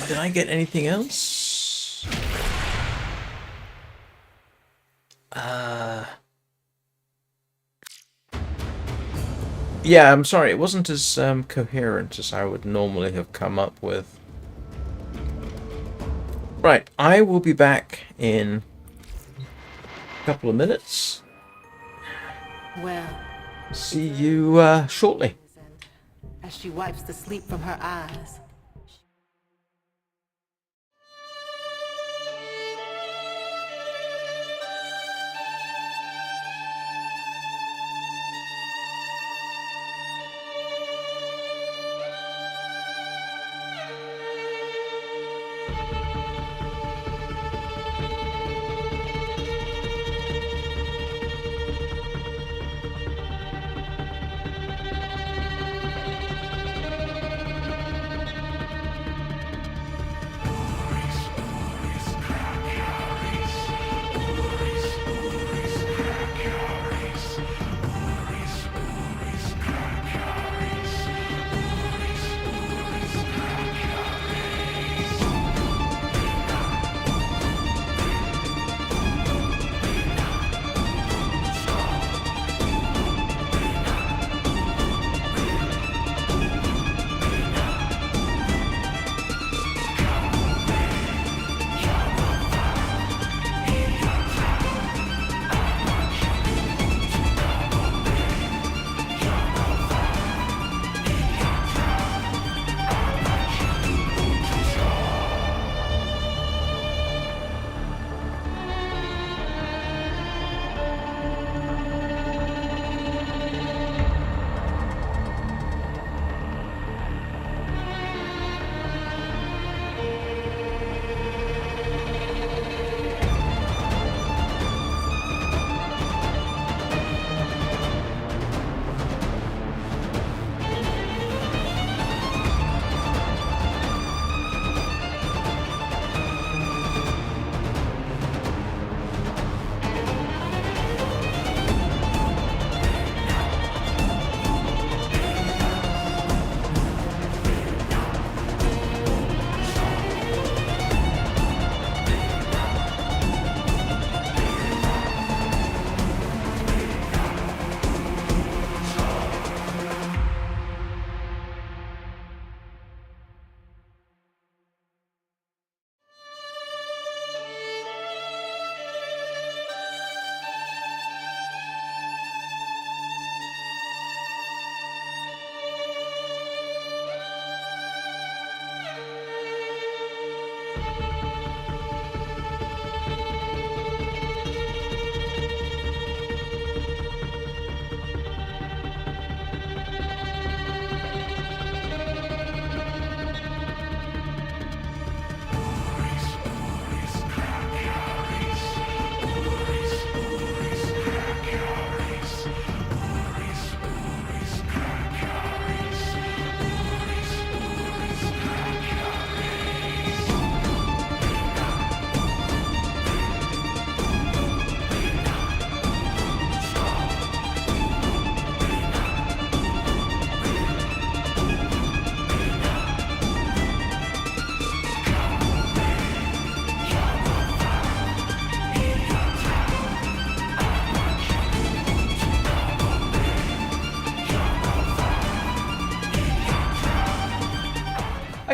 Did I get anything else? Yeah, I'm sorry, it wasn't as coherent as I would normally have come up with. Right, I will be back in a couple of minutes. Well, See you shortly. as she wipes the sleep from her eyes.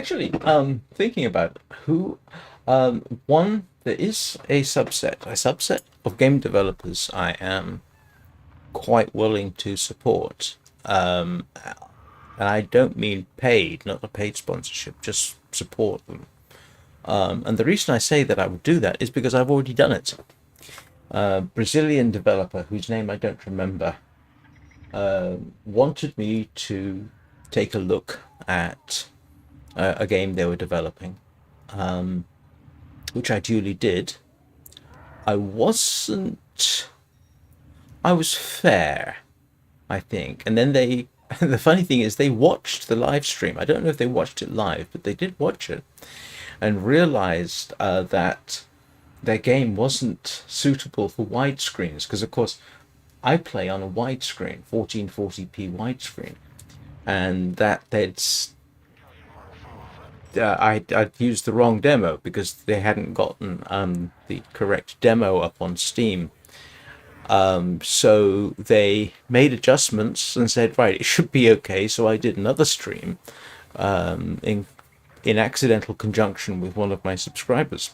Actually, thinking about who, there is a subset of game developers I am quite willing to support. And I don't mean paid, not a paid sponsorship, just support them. And the reason I say that I would do that is because I've already done it. Brazilian developer, whose name I don't remember, wanted me to take a look at a game they were developing, which I duly did. I was fair, I think. And then the funny thing is they watched the live stream. I don't know if they watched it live, but they did watch it and realized that their game wasn't suitable for widescreens, because of course I play on a widescreen, 1440p widescreen, and that I'd used the wrong demo because they hadn't gotten the correct demo up on Steam. So they made adjustments and said, right, it should be okay. So I did another stream in accidental conjunction with one of my subscribers,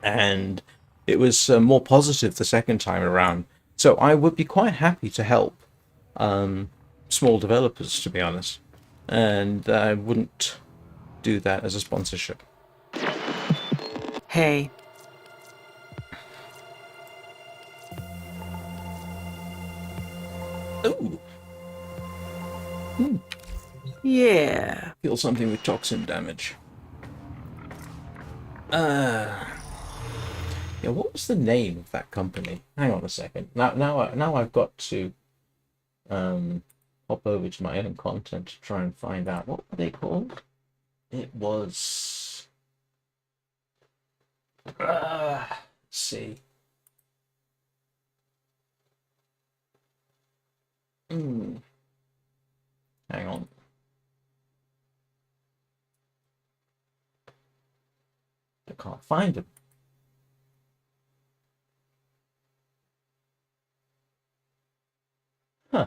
and it was more positive the second time around. So I would be quite happy to help small developers, to be honest, and I wouldn't do that as a sponsorship. Hey. Ooh. Yeah. Kill something with toxin damage. Yeah, what was the name of that company? Hang on a second. Now I've got to hop over to my own content to try and find out what were they called. It was let's see. Hang on. I can't find them. Huh.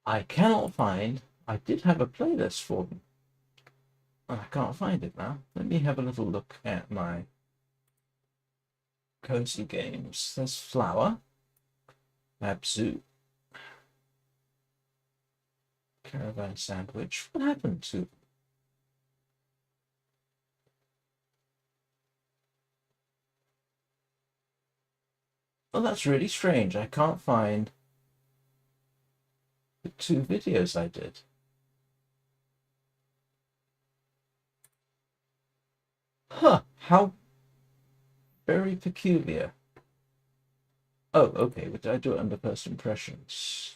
I cannot find. I did have a playlist for them. I can't find it now. Let me have a little look at my cozy games. There's Flower, Abzu, Caravan Sandwich. What happened to? Oh, that's really strange. I can't find the 2 videos I did. Huh, how very peculiar. Oh, okay, but did I do it under first impressions?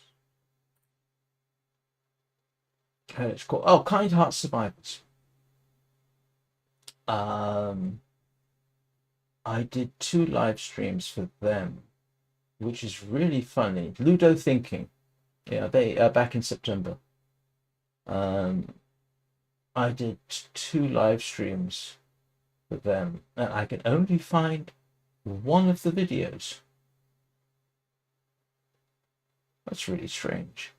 It's called, oh, Kind Heart Survivors. I did 2 live streams for them, which is really funny. Ludo Thinking. Yeah, they are back in September. I did 2 live streams for them, and I can only find one of the videos. That's really strange.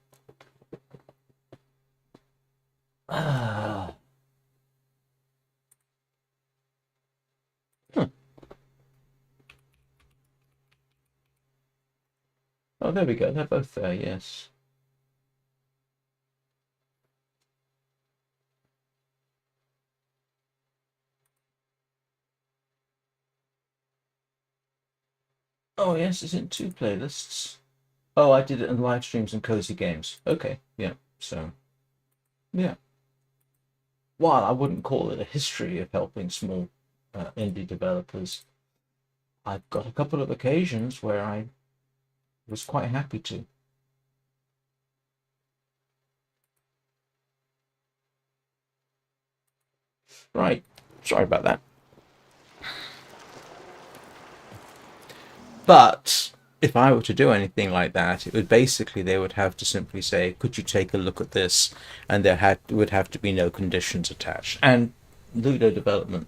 Oh, there we go. They're both there, yes. Oh, yes, it's in 2 playlists. Oh, I did it in live streams and cozy games. Okay, yeah, so, yeah. While I wouldn't call it a history of helping small indie developers, I've got a couple of occasions where I was quite happy to. Right, sorry about that. But if I were to do anything like that, it would basically, they would have to simply say, could you take a look at this? And there would have to be no conditions attached. And Ludo Development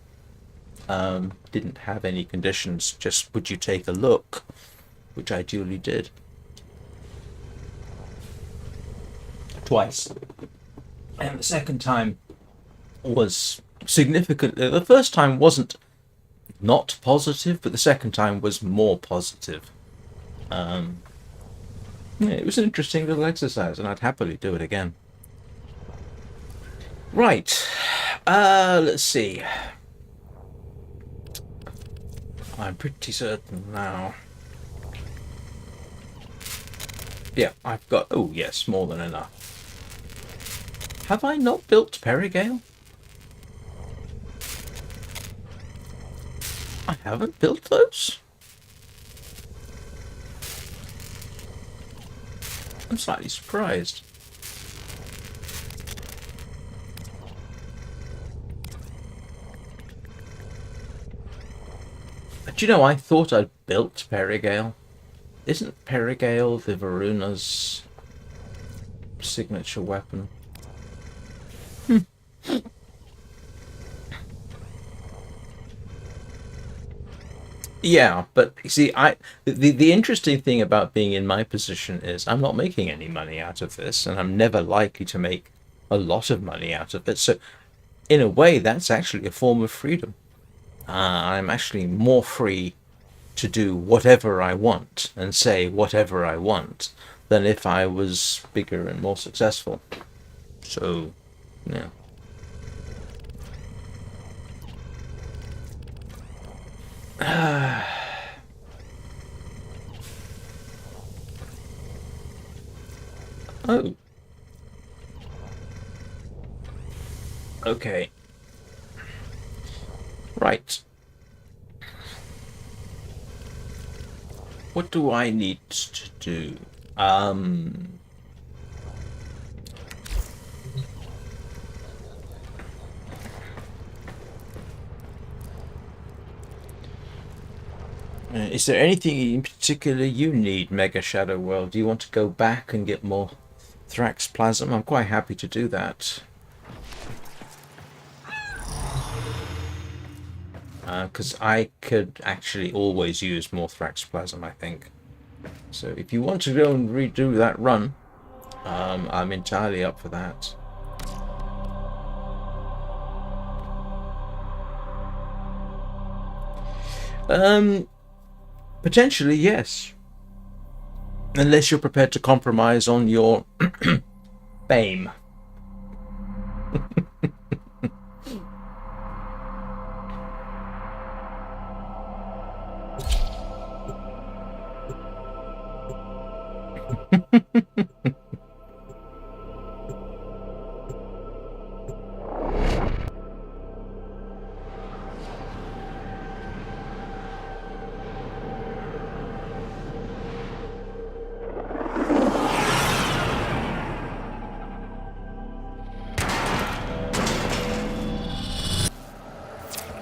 didn't have any conditions, just would you take a look? which I duly did. Twice. And the second time was significant. The first time wasn't not positive, but the second time was more positive. Yeah, it was an interesting little exercise, and I'd happily do it again. Right. Let's see. I'm pretty certain now. Yeah, I've got... Oh, yes, more than enough. Have I not built Perigale? I haven't built those? I'm slightly surprised. Do you know, I thought I'd built Perigale. Isn't Perigale the Voruna's signature weapon? Yeah, but you see, the interesting thing about being in my position is I'm not making any money out of this, and I'm never likely to make a lot of money out of it. So, in a way, that's actually a form of freedom. I'm actually more free to do whatever I want and say whatever I want than if I was bigger and more successful. So, yeah. Oh. Okay. Right. What do I need to do? Is there anything in particular you need, Mega Shadow World? Do you want to go back and get more Thrax Plasm? I'm quite happy to do that. Because I could actually always use more Thrax Plasm, I think. So if you want to go and redo that run, I'm entirely up for that. Potentially, yes. Unless you're prepared to compromise on your fame.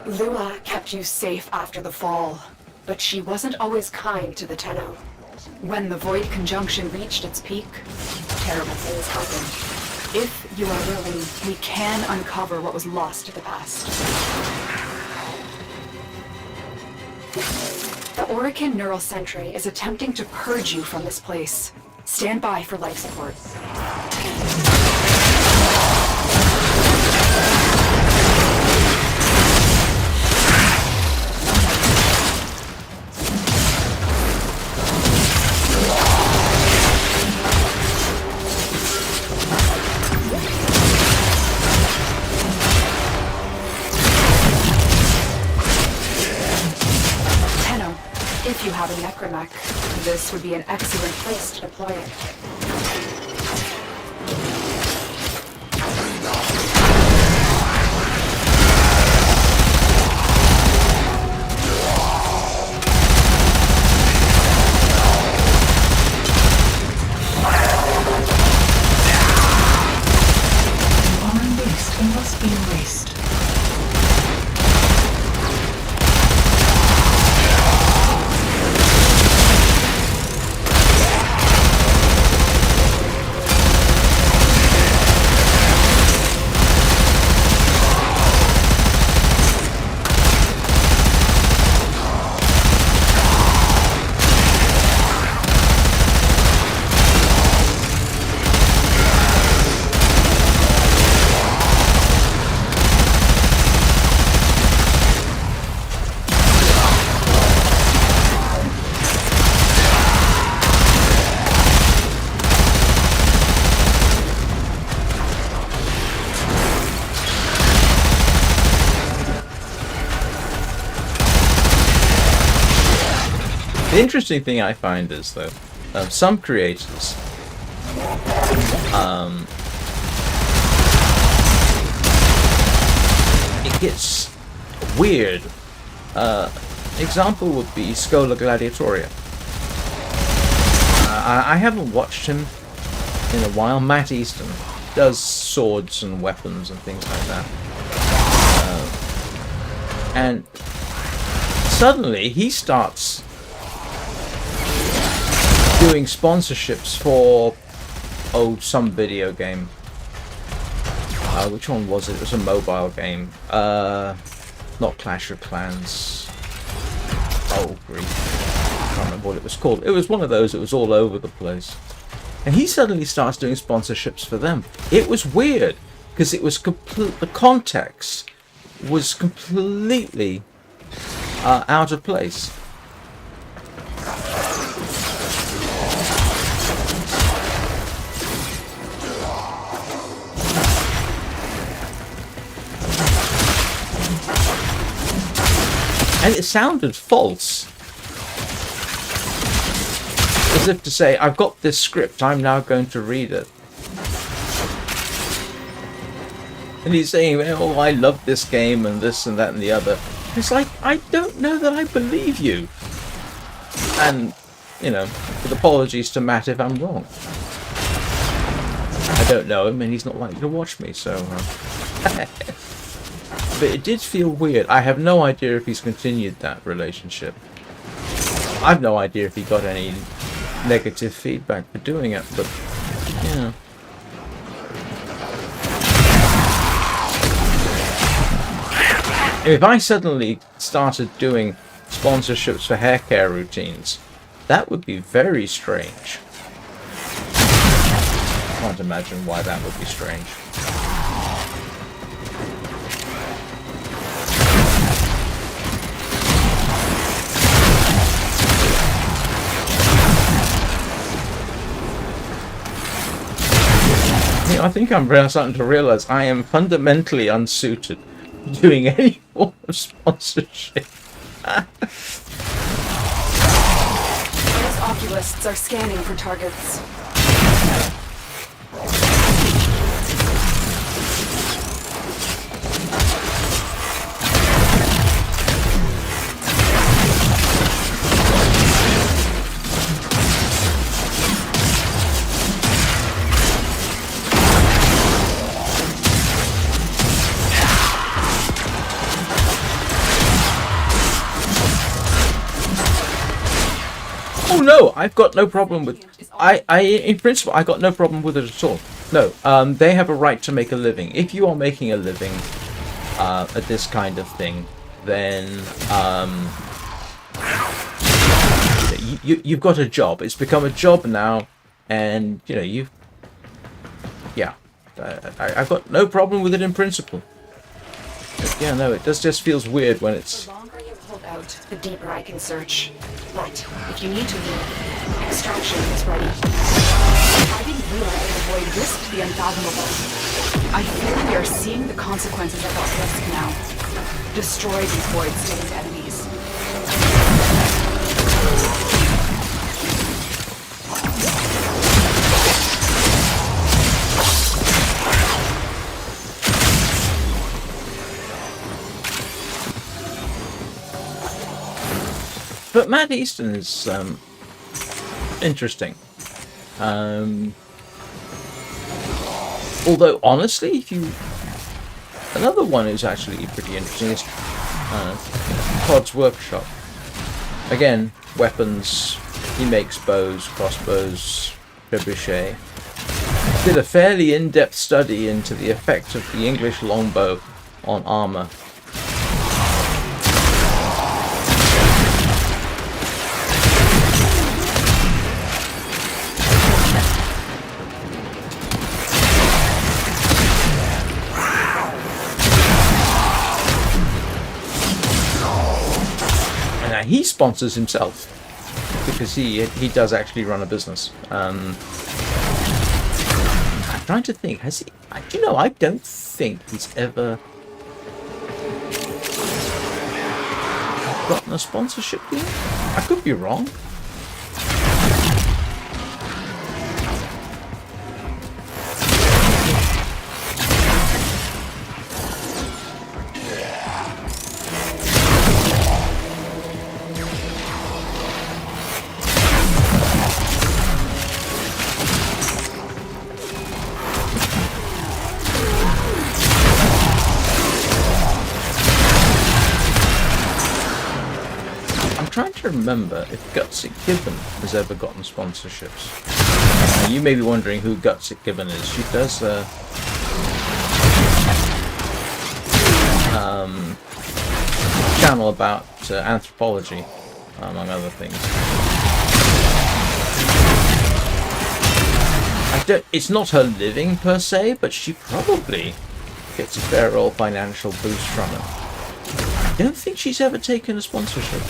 Lua kept you safe after the fall, but she wasn't always kind to the Tenno. When the Void Conjunction reached its peak, terrible things happened. If you are willing, we can uncover what was lost to the past. The Orican Neural Sentry is attempting to purge you from this place. Stand by for life support. If you have a necromech, this would be an excellent place to deploy it. You are unleashed and must be erased. The interesting thing I find is, though, some creators it gets weird. Example would be Scola Gladiatoria. I haven't watched him in a while. Matt Easton does swords and weapons and things like that. And suddenly he starts doing sponsorships for some video game. Which one was it? It was a mobile game. Not Clash of Clans. Oh, grief. I can't remember what it was called. It was one of those. It was all over the place. And he suddenly starts doing sponsorships for them. It was weird because it was the context was completely out of place. And it sounded false. As if to say, I've got this script, I'm now going to read it. And he's saying, oh, I love this game and this and that and the other. It's like, I don't know that I believe you. And, you know, with apologies to Matt if I'm wrong. I don't know him and he's not likely to watch me, so... But it did feel weird. I have no idea if he's continued that relationship. I've no idea if he got any negative feedback for doing it, but, you know. If I suddenly started doing sponsorships for hair care routines, that would be very strange. I can't imagine why that would be strange. I think I'm starting to realize I am fundamentally unsuited to doing any form of sponsorship. Those oculists are scanning for targets. No, I've got no problem with... in principle, I got no problem with it at all. No, they have a right to make a living. If you are making a living at this kind of thing, then you've got a job. It's become a job now, and, you know, you've... Yeah, I've got no problem with it in principle. But, yeah, no, it just feels weird when it's... The longer you hold out, the deeper I can search. But if you need to leave, extraction is ready. Having Lua avoid risked the unfathomable. I feel we are seeing the consequences of that risk now. Destroy these void-stained enemies. But Matt Easton is interesting. Although, honestly, if you... Another one who's actually pretty interesting is Todd's Workshop. Again, weapons. He makes bows, crossbows, trebuchet. Did a fairly in-depth study into the effect of the English longbow on armor. He sponsors himself because he does actually run a business. I'm trying to think. Has he? You know, I don't think he's ever gotten a sponsorship deal. I could be wrong. I'm trying to remember if Gutsick Gibbon has ever gotten sponsorships. Now, you may be wondering who Gutsick Gibbon is. She does a channel about anthropology, among other things. It's not her living per se, but she probably gets a fair old financial boost from it. I don't think she's ever taken a sponsorship.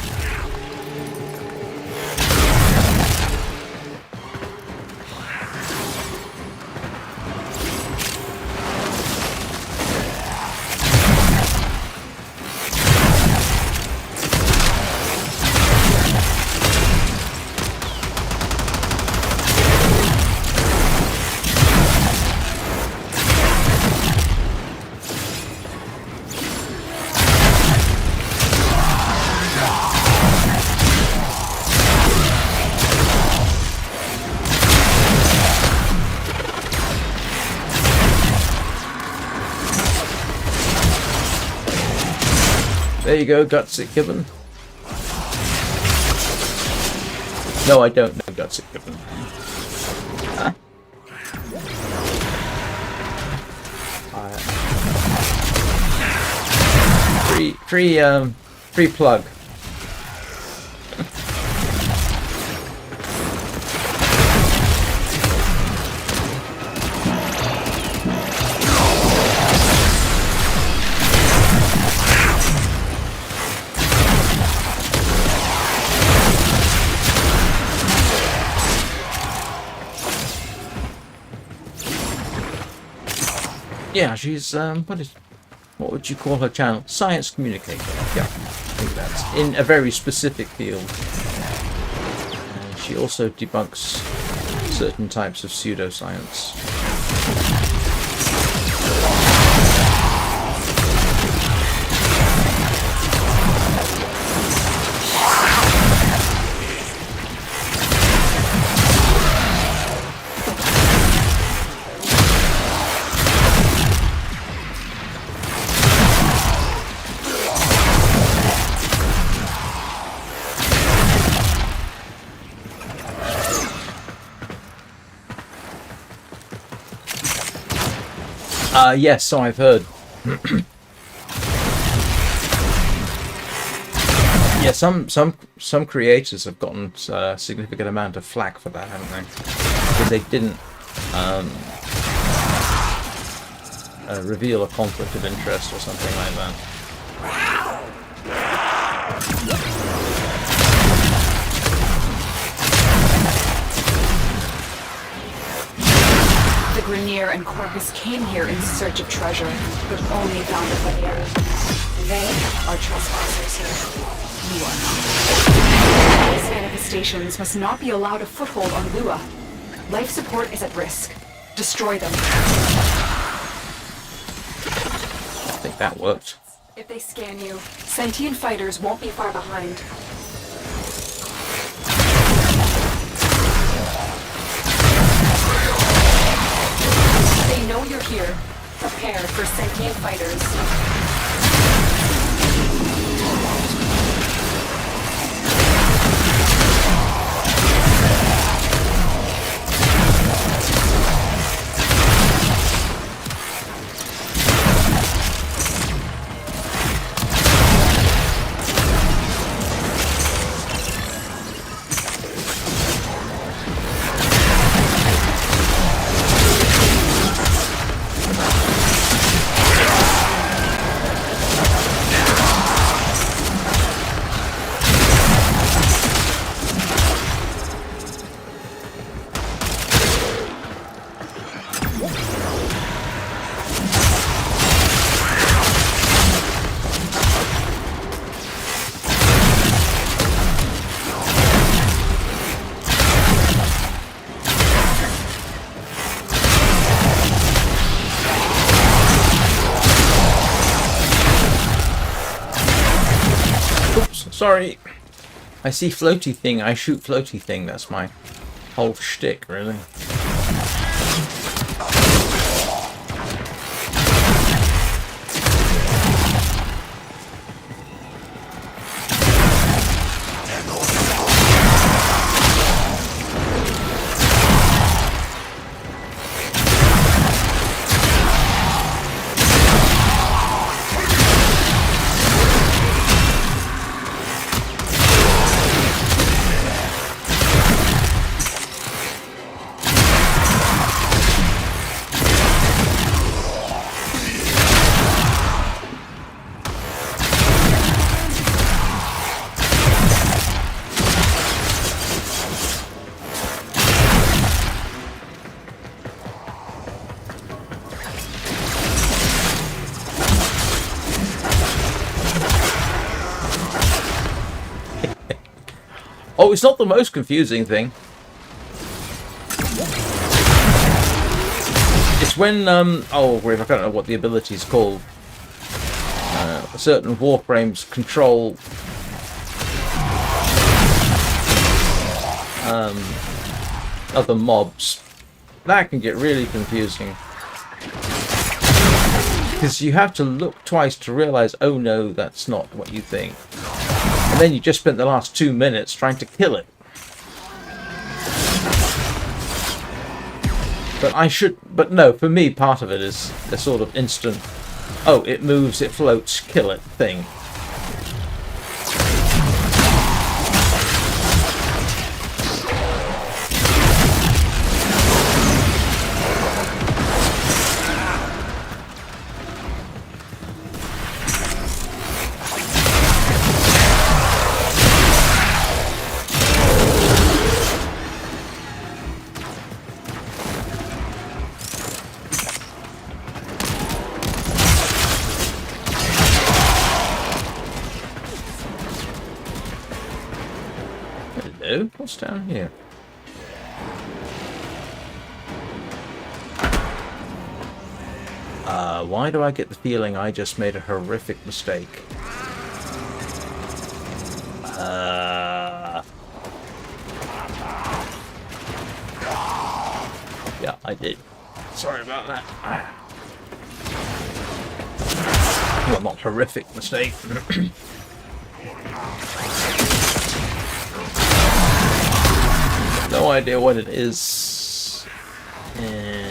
There you go, Gutsick Gibbon. No, I don't know Gutsick Gibbon. Huh? Free plug. Yeah, she's what would you call her channel? Science communicator. Yeah, I think that's in a very specific field. And she also debunks certain types of pseudoscience. Yes, so I've heard. Yeah, some creators have gotten a significant amount of flack for that, haven't they? Because they didn't reveal a conflict of interest or something like that. The Grenier and Corpus came here in search of treasure, but only found it later. They are trespassers here. You are not. These manifestations must not be allowed a foothold on Lua. Life support is at risk. Destroy them. I think that worked. If they scan you, sentient fighters won't be far behind. They know you're here. Prepare for sentient fighters. Sorry. I see floaty thing, I shoot floaty thing. That's my whole shtick, really. Oh, it's not the most confusing thing. It's when, oh, I don't know what the ability is called. Certain Warframes control other mobs. That can get really confusing. Because you have to look twice to realize, oh no, that's not what you think. And then you just spent the last 2 minutes trying to kill it. But no, for me, part of it is a sort of instant, oh, it moves, it floats, kill it thing. Hello? What's down here? Why do I get the feeling I just made a horrific mistake? Yeah, I did. Sorry about that. Well, not horrific mistake. No idea what it is. And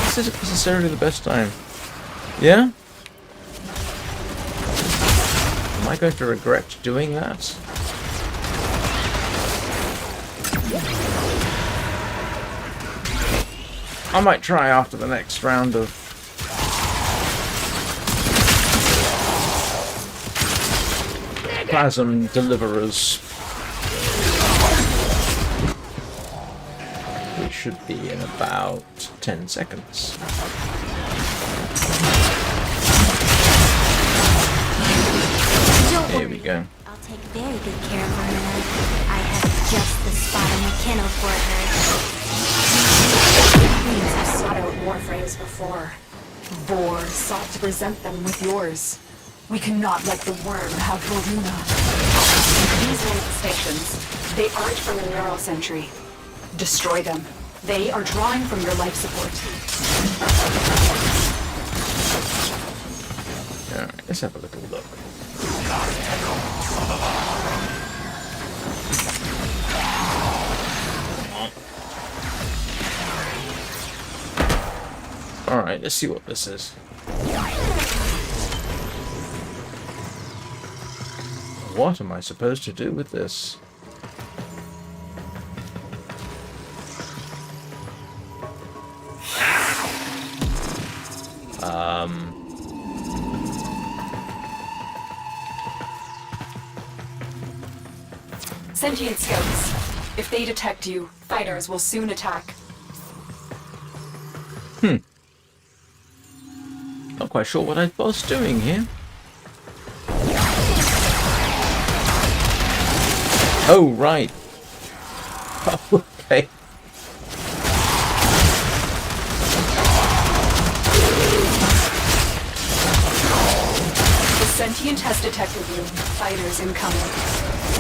this isn't necessarily the best time. Yeah? Am I going to regret doing that? I might try after the next round of Plasm Deliverers. Which should be in about 10 seconds. Here we go. I'll take very good care of Voruna. I have just the spot in the kennel for her. Queens have sought out Warframes before. Vor sought to present them with yours. We cannot let the worm have Voruna. These manifestations, they aren't from the Neural Sentry. Destroy them. They are drawing from your life support. Alright, let's have a little look. Alright, let's see what this is. What am I supposed to do with this? Sentient scouts. If they detect you, fighters will soon attack. Not quite sure what I was doing here. Oh, right. Okay. The Sentient has detected you. Fighters incoming.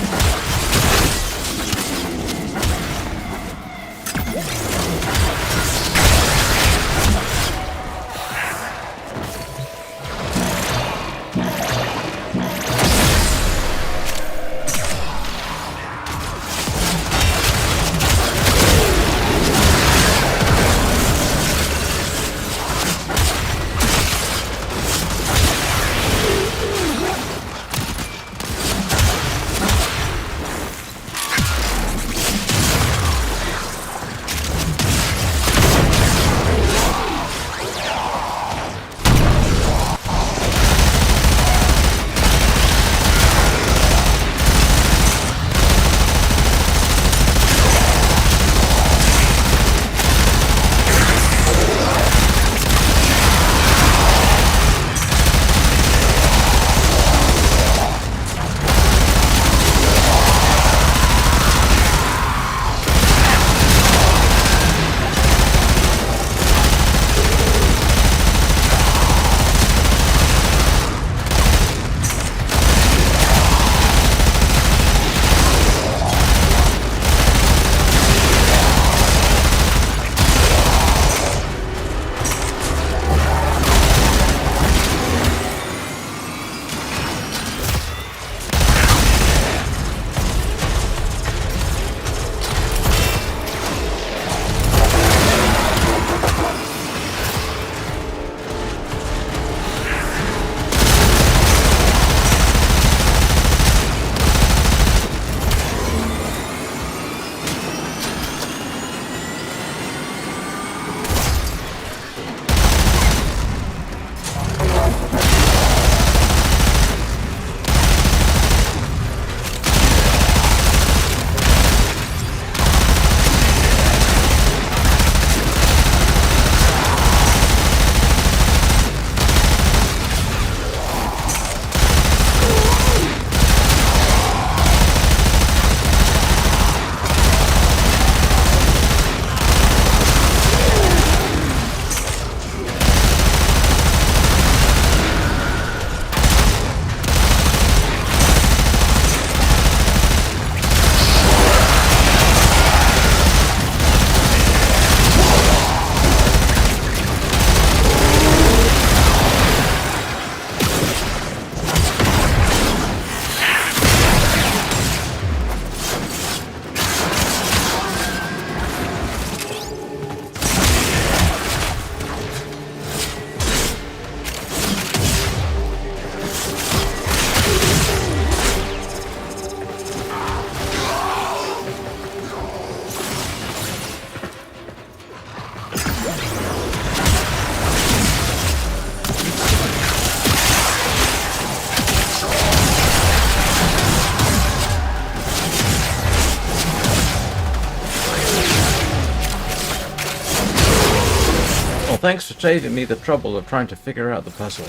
Thanks for saving me the trouble of trying to figure out the puzzle.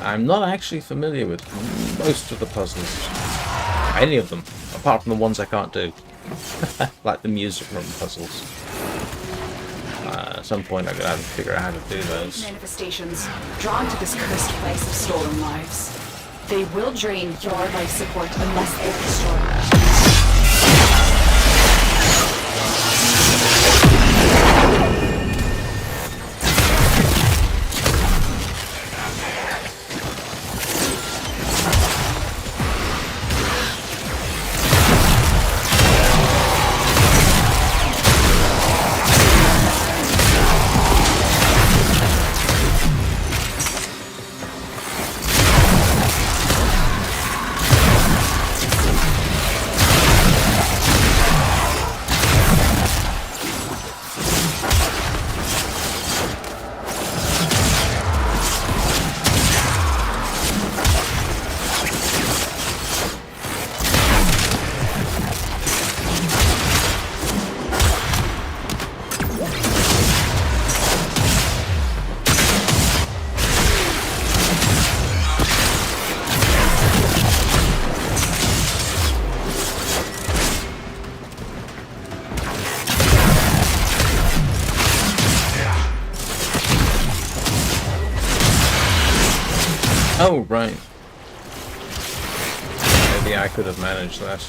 I'm not actually familiar with most of the puzzles. Any of them, apart from the ones I can't do. Like the music room puzzles. At some point I'm going to have to figure out how to do those. Manifestations drawn to this cursed place of stolen lives. They will drain your life support unless they're destroyed. Oh, right. maybe I could have managed that.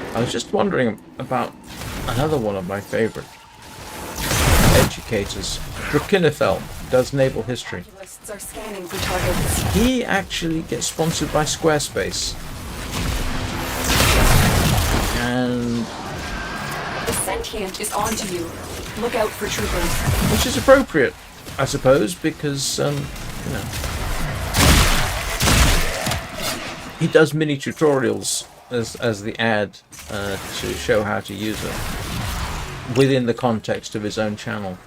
I was just wondering about another one of my favorite educators. Drakinifel does naval history. Lists are scanning for targets. He actually gets sponsored by Squarespace. And The sentient is on to you. Look out for troopers. which is appropriate, I suppose, because you know, he does mini tutorials as the ad to show how to use it within the context of his own channel.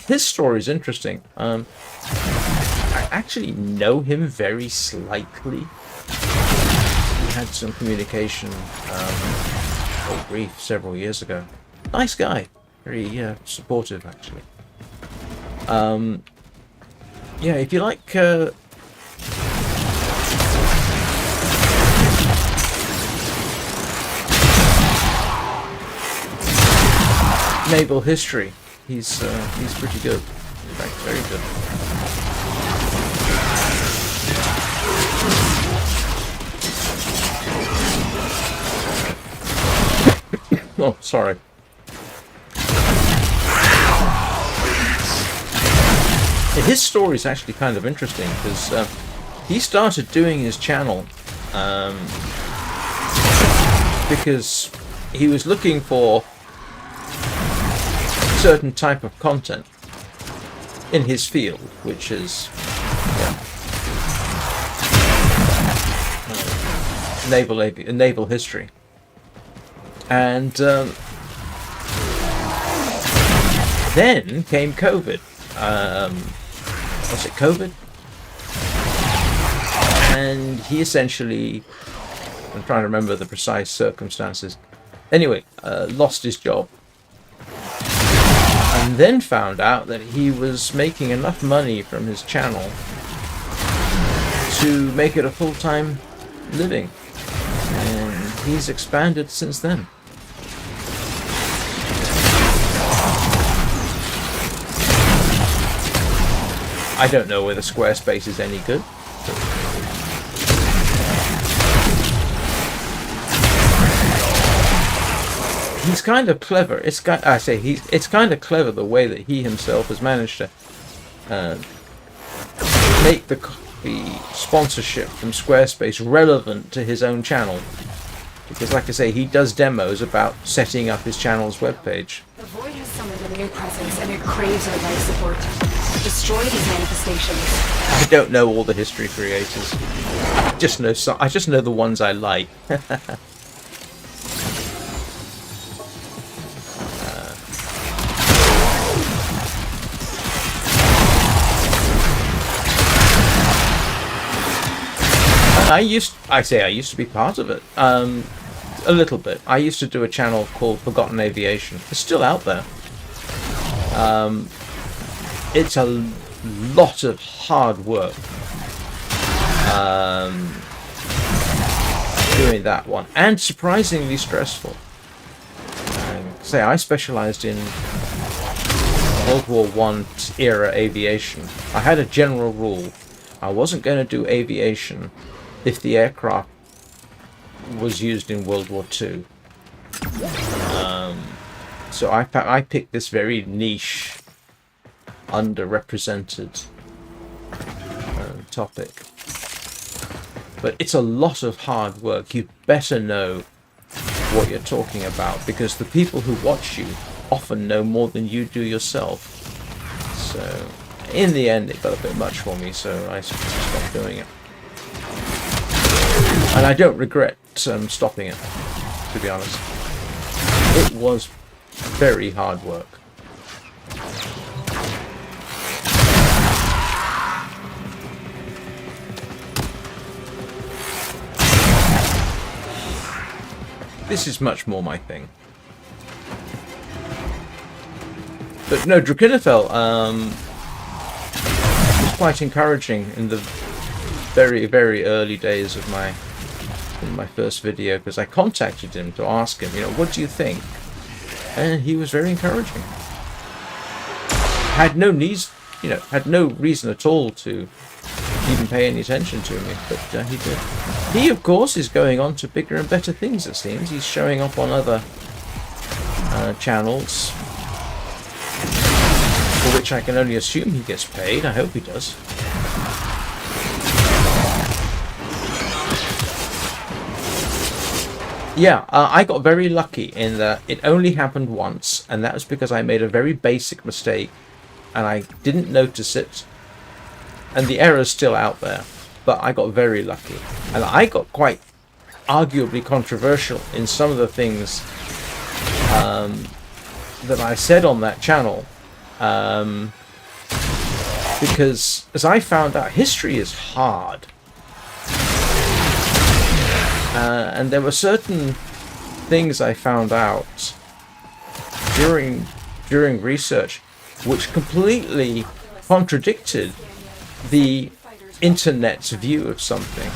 His story is interesting. I actually know him very slightly. We had some communication brief several years ago. Nice guy, very supportive actually. Yeah, if you like naval history, he's pretty good. In fact, very good. Oh, sorry. His story is actually kind of interesting because he started doing his channel because he was looking for a certain type of content in his field, which is naval history. And then came COVID. Was it COVID? And he essentially, I'm trying to remember the precise circumstances. Anyway, lost his job. And then found out that he was making enough money from his channel to make it a full-time living. And he's expanded since then. I don't know whether Squarespace is any good. He's kind of clever. It's kind of clever the way that he himself has managed to make the sponsorship from Squarespace relevant to his own channel. Because, like I say, he does demos about setting up his channel's webpage. The void has summoned a near presence and it craves our life support. Destroy these manifestations. I don't know all the history creators. I just know some. I just know the ones I like. I used to be part of it. A little bit. I used to do a channel called Forgotten Aviation. It's still out there. It's a lot of hard work doing that one, and surprisingly stressful. I specialized in World War I era aviation. I had a general rule. I wasn't going to do aviation if the aircraft was used in World War II. So I picked this very niche, underrepresented topic. But it's a lot of hard work. You better know what you're talking about, because the people who watch you often know more than you do yourself. So in the end, it got a bit much for me, so I stopped doing it. And I don't regret stopping it, to be honest. It was very hard work. This is much more my thing. But no, Drakenfell was quite encouraging in the very, very early days of my first video, because I contacted him to ask him, what do you think? And he was very encouraging. Had no reason at all to even pay any attention to me, but he did. He, of course, is going on to bigger and better things, it seems. He's showing up on other channels, for which I can only assume he gets paid. I hope he does. Yeah, I got very lucky in that it only happened once, and that was because I made a very basic mistake, and I didn't notice it, and the error's still out there, but I got very lucky. And I got quite arguably controversial in some of the things that I said on that channel, because as I found out, history is hard. And there were certain things I found out during research which completely contradicted the internet's view of something.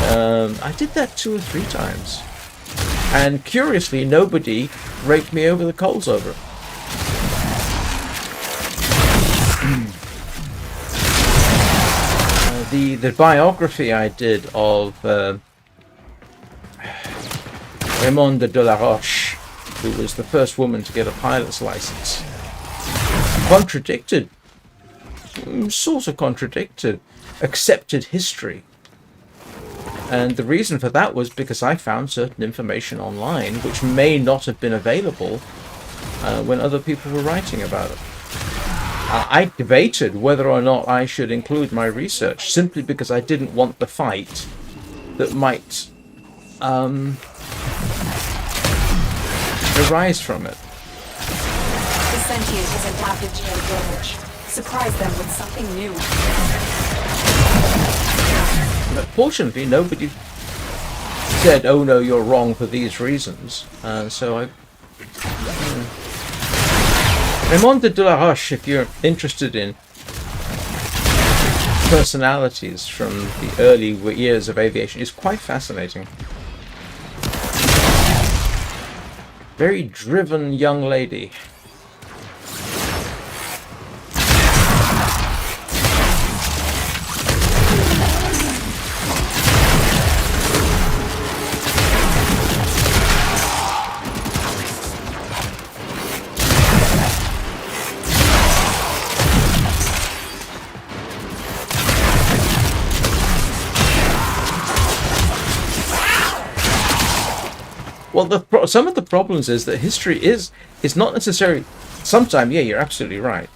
I did that 2 or 3 times, and curiously nobody raked me over the coals over it. The biography I did of Raymond de la Roche, who was the first woman to get a pilot's license, accepted history. And the reason for that was because I found certain information online which may not have been available when other people were writing about it. I debated whether or not I should include my research, simply because I didn't want the fight that might arise from it. The sentient has adapted to your village. Surprise them with something new. But fortunately, nobody said, "Oh no, you're wrong for these reasons." So I. Raymond de la Roche, if you're interested in personalities from the early years of aviation, is quite fascinating. Very driven young lady. Well, some of the problems is that history is not necessarily. Sometimes, yeah, you're absolutely right,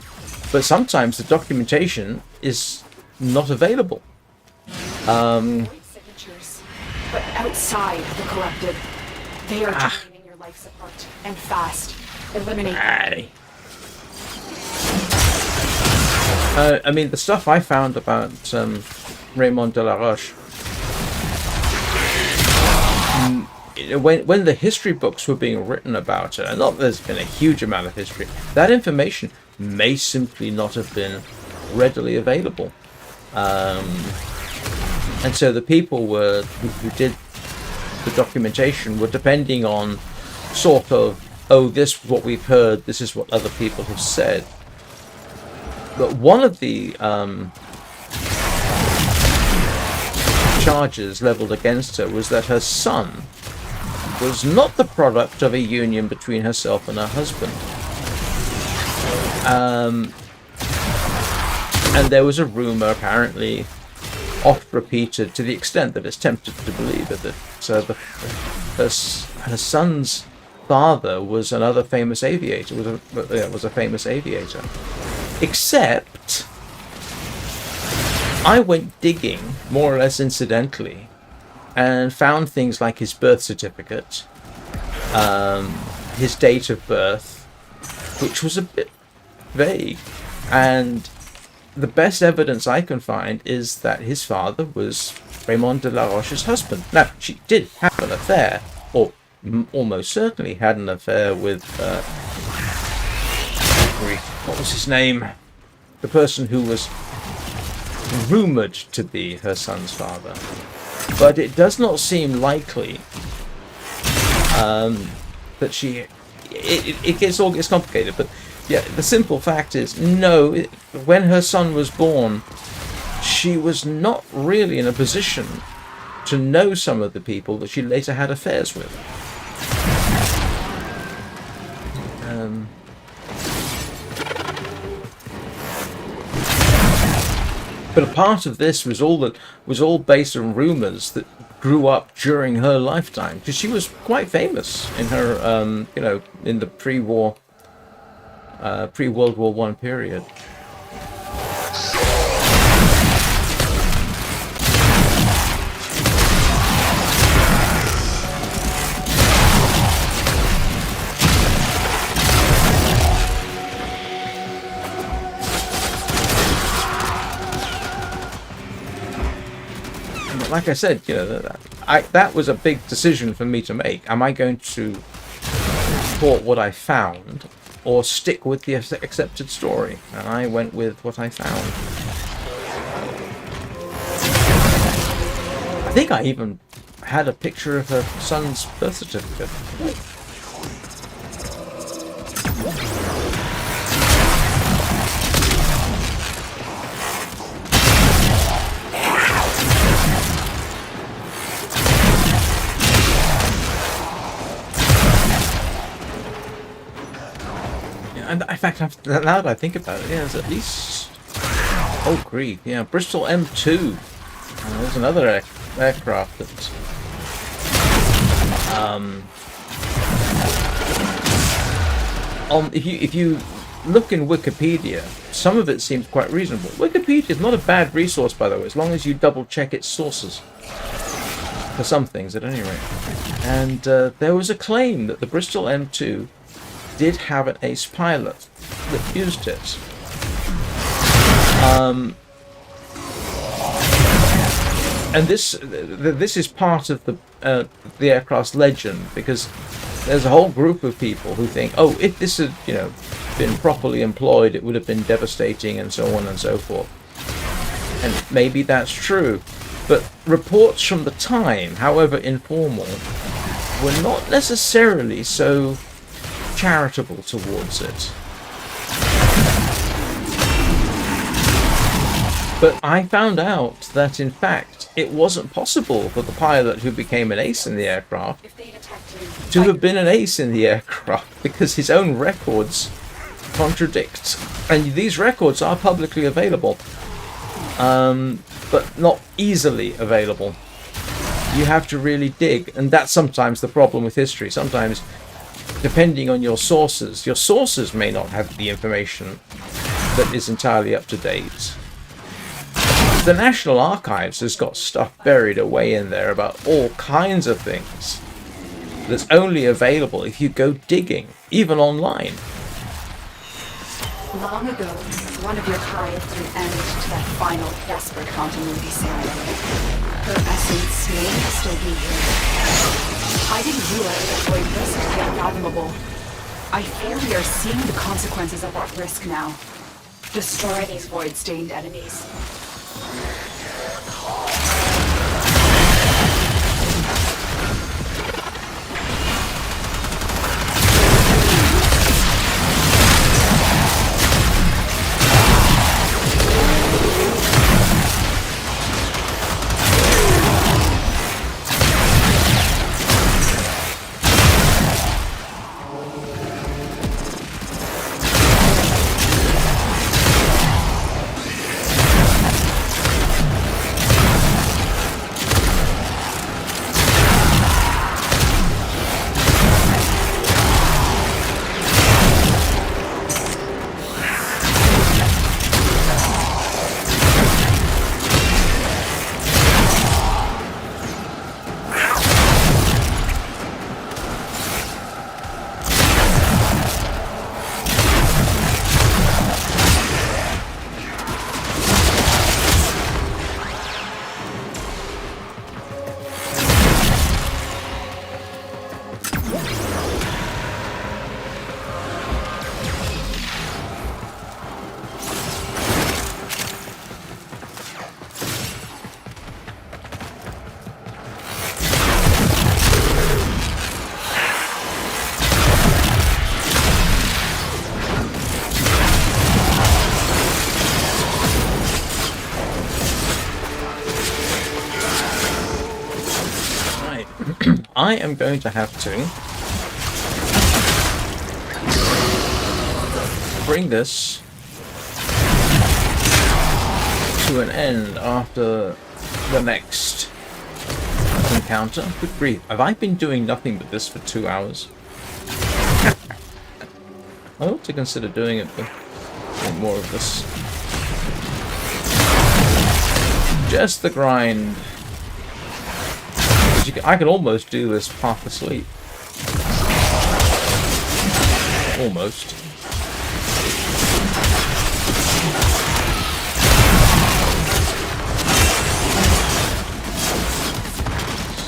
but sometimes the documentation is not available. Signatures, but outside the corrupted, they are tearing your life support, and fast. Eliminate. I mean, the stuff I found about Raymond de la Roche. When the history books were being written about it, and not there's been a huge amount of history, that information may simply not have been readily available. And so the people who did the documentation were depending on sort of, oh, this is what we've heard, this is what other people have said. But one of the charges leveled against her was that her son was not the product of a union between herself and her husband. And there was a rumor, apparently, oft repeated to the extent that it's tempted to believe it, that her son's father was another famous aviator, was a famous aviator. Except, I went digging, more or less incidentally, and found things like his birth certificate, his date of birth, which was a bit vague, and the best evidence I can find is that his father was Raymond de la Roche's husband. Now, she did have an affair, or almost certainly had an affair with, what was his name? The person who was rumoured to be her son's father. But it does not seem likely that she... It all gets complicated, but yeah, the simple fact is, no, when her son was born, she was not really in a position to know some of the people that she later had affairs with. But a part of this was all based on rumours that grew up during her lifetime, because she was quite famous in her, in the pre-World War I period. Like I said, that was a big decision for me to make. Am I going to report what I found, or stick with the accepted story? And I went with what I found. I think I even had a picture of her son's birth certificate. And in fact, now that I think about it, yeah, there's at least... Oh, grief, yeah, Bristol M2. There's another aircraft that... If you look in Wikipedia, some of it seems quite reasonable. Wikipedia is not a bad resource, by the way, as long as you double-check its sources. For some things, at any rate. And there was a claim that the Bristol M2 did have an ace pilot that used it. And this is part of the aircraft's legend, because there's a whole group of people who think, oh, if this had been properly employed, it would have been devastating, and so on and so forth. And maybe that's true, but reports from the time, however informal, were not necessarily so charitable towards it. But I found out that in fact it wasn't possible for the pilot who became an ace in the aircraft to have been an ace in the aircraft, because his own records contradict, and these records are publicly available, but not easily available. You have to really dig, and that's sometimes the problem with history. Sometimes, depending on your sources may not have the information that is entirely up to date. The National Archives has got stuff buried away in there about all kinds of things that's only available if you go digging, even online. Long ago, one of your kind put an end to that final desperate continuity ceremony. Her essence may still be here. Hiding Lua is a void risk to the unfathomable. I fear we are seeing the consequences of that risk now. Destroy these void-stained enemies. I am going to have to bring this to an end after the next encounter. Good grief, have I been doing nothing but this for 2 hours? I ought to consider doing it for more of this. Just the grind. I can almost do this half asleep. Almost.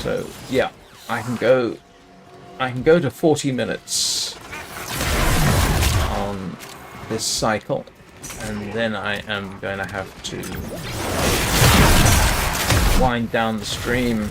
So yeah, I can go to 40 minutes on this cycle, and then I am going to have to wind down the stream.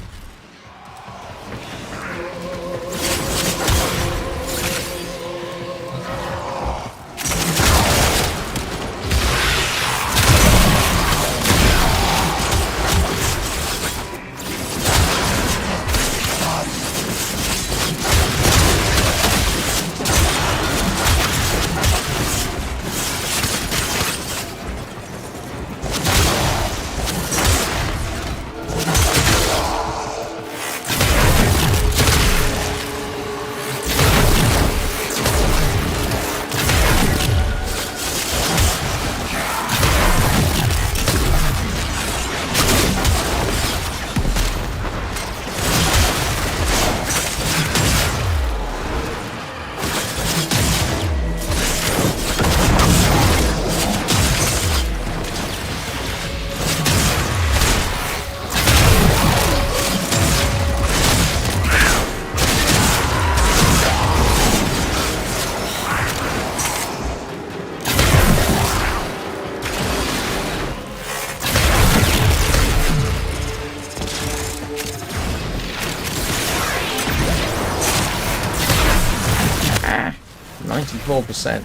%.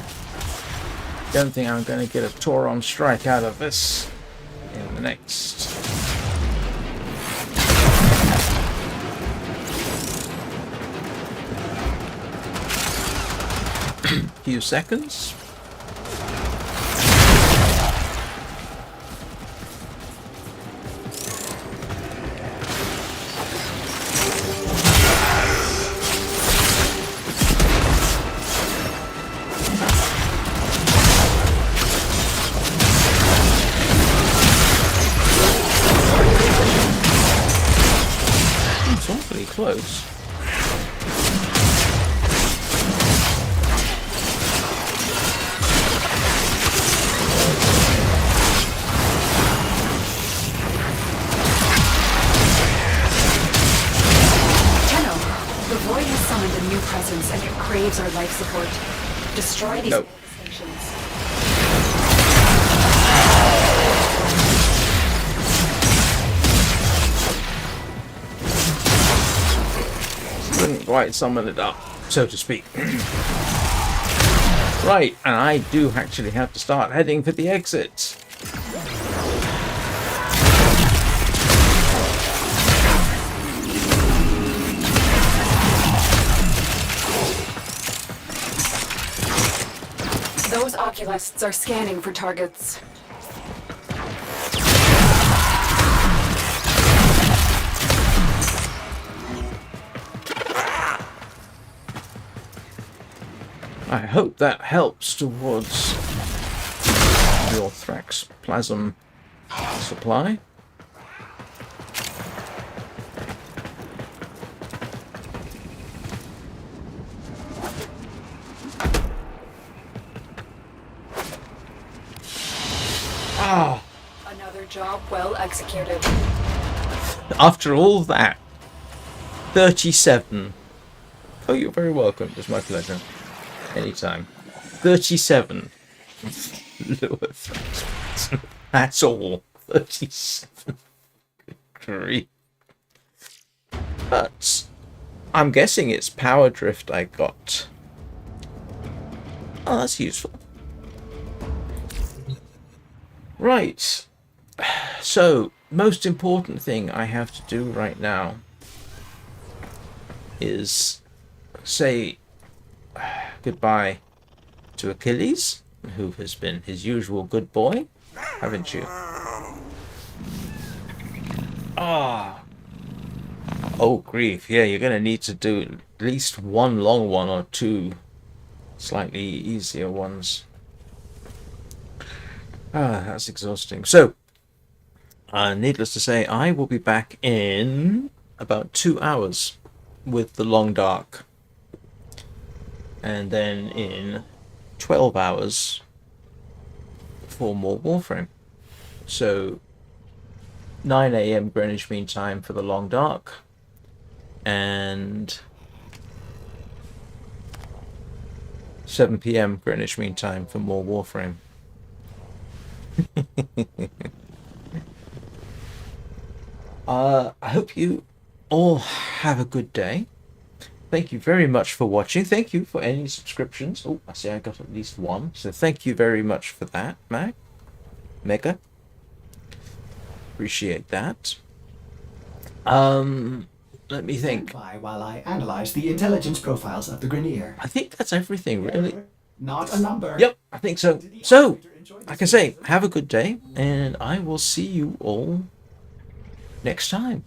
Don't think I'm going to get a Tauron strike out of this in the next few seconds. Close. Tenno, the void has summoned a new presence and it craves our life support. Destroy these stations. Couldn't quite summon it up, so to speak. Right, and I do actually have to start heading for the exit. Those oculists are scanning for targets. I hope that helps towards your Thrax Plasm supply. Ah! Another job well executed. After all that, 37. Oh, you're very welcome. It's my pleasure. Anytime. 37. Lua Thrax Plasm. That's all. 37. Grief. But I'm guessing it's power drift I got. Oh, that's useful. Right. So, most important thing I have to do right now is say goodbye to Achilles, who has been his usual good boy, haven't you? Ah. Oh, grief. Yeah, you're going to need to do at least one long one or two slightly easier ones. Ah, that's exhausting. So, needless to say, I will be back in about 2 hours with the Long Dark. And then in 12 hours for more Warframe. So, 9 a.m. Greenwich Mean Time for the Long Dark. And 7 p.m. Greenwich Mean Time for more Warframe. I hope you all have a good day. Thank you very much for watching. Thank you for any subscriptions. Oh, I see I got at least one. So thank you very much for that, Mega. Appreciate that. Let me think. Stand by while I analyze the intelligence profiles of the Grineer. I think that's everything, really. Not a number. Yep, I think so. So, like I say, have a good day, and I will see you all next time.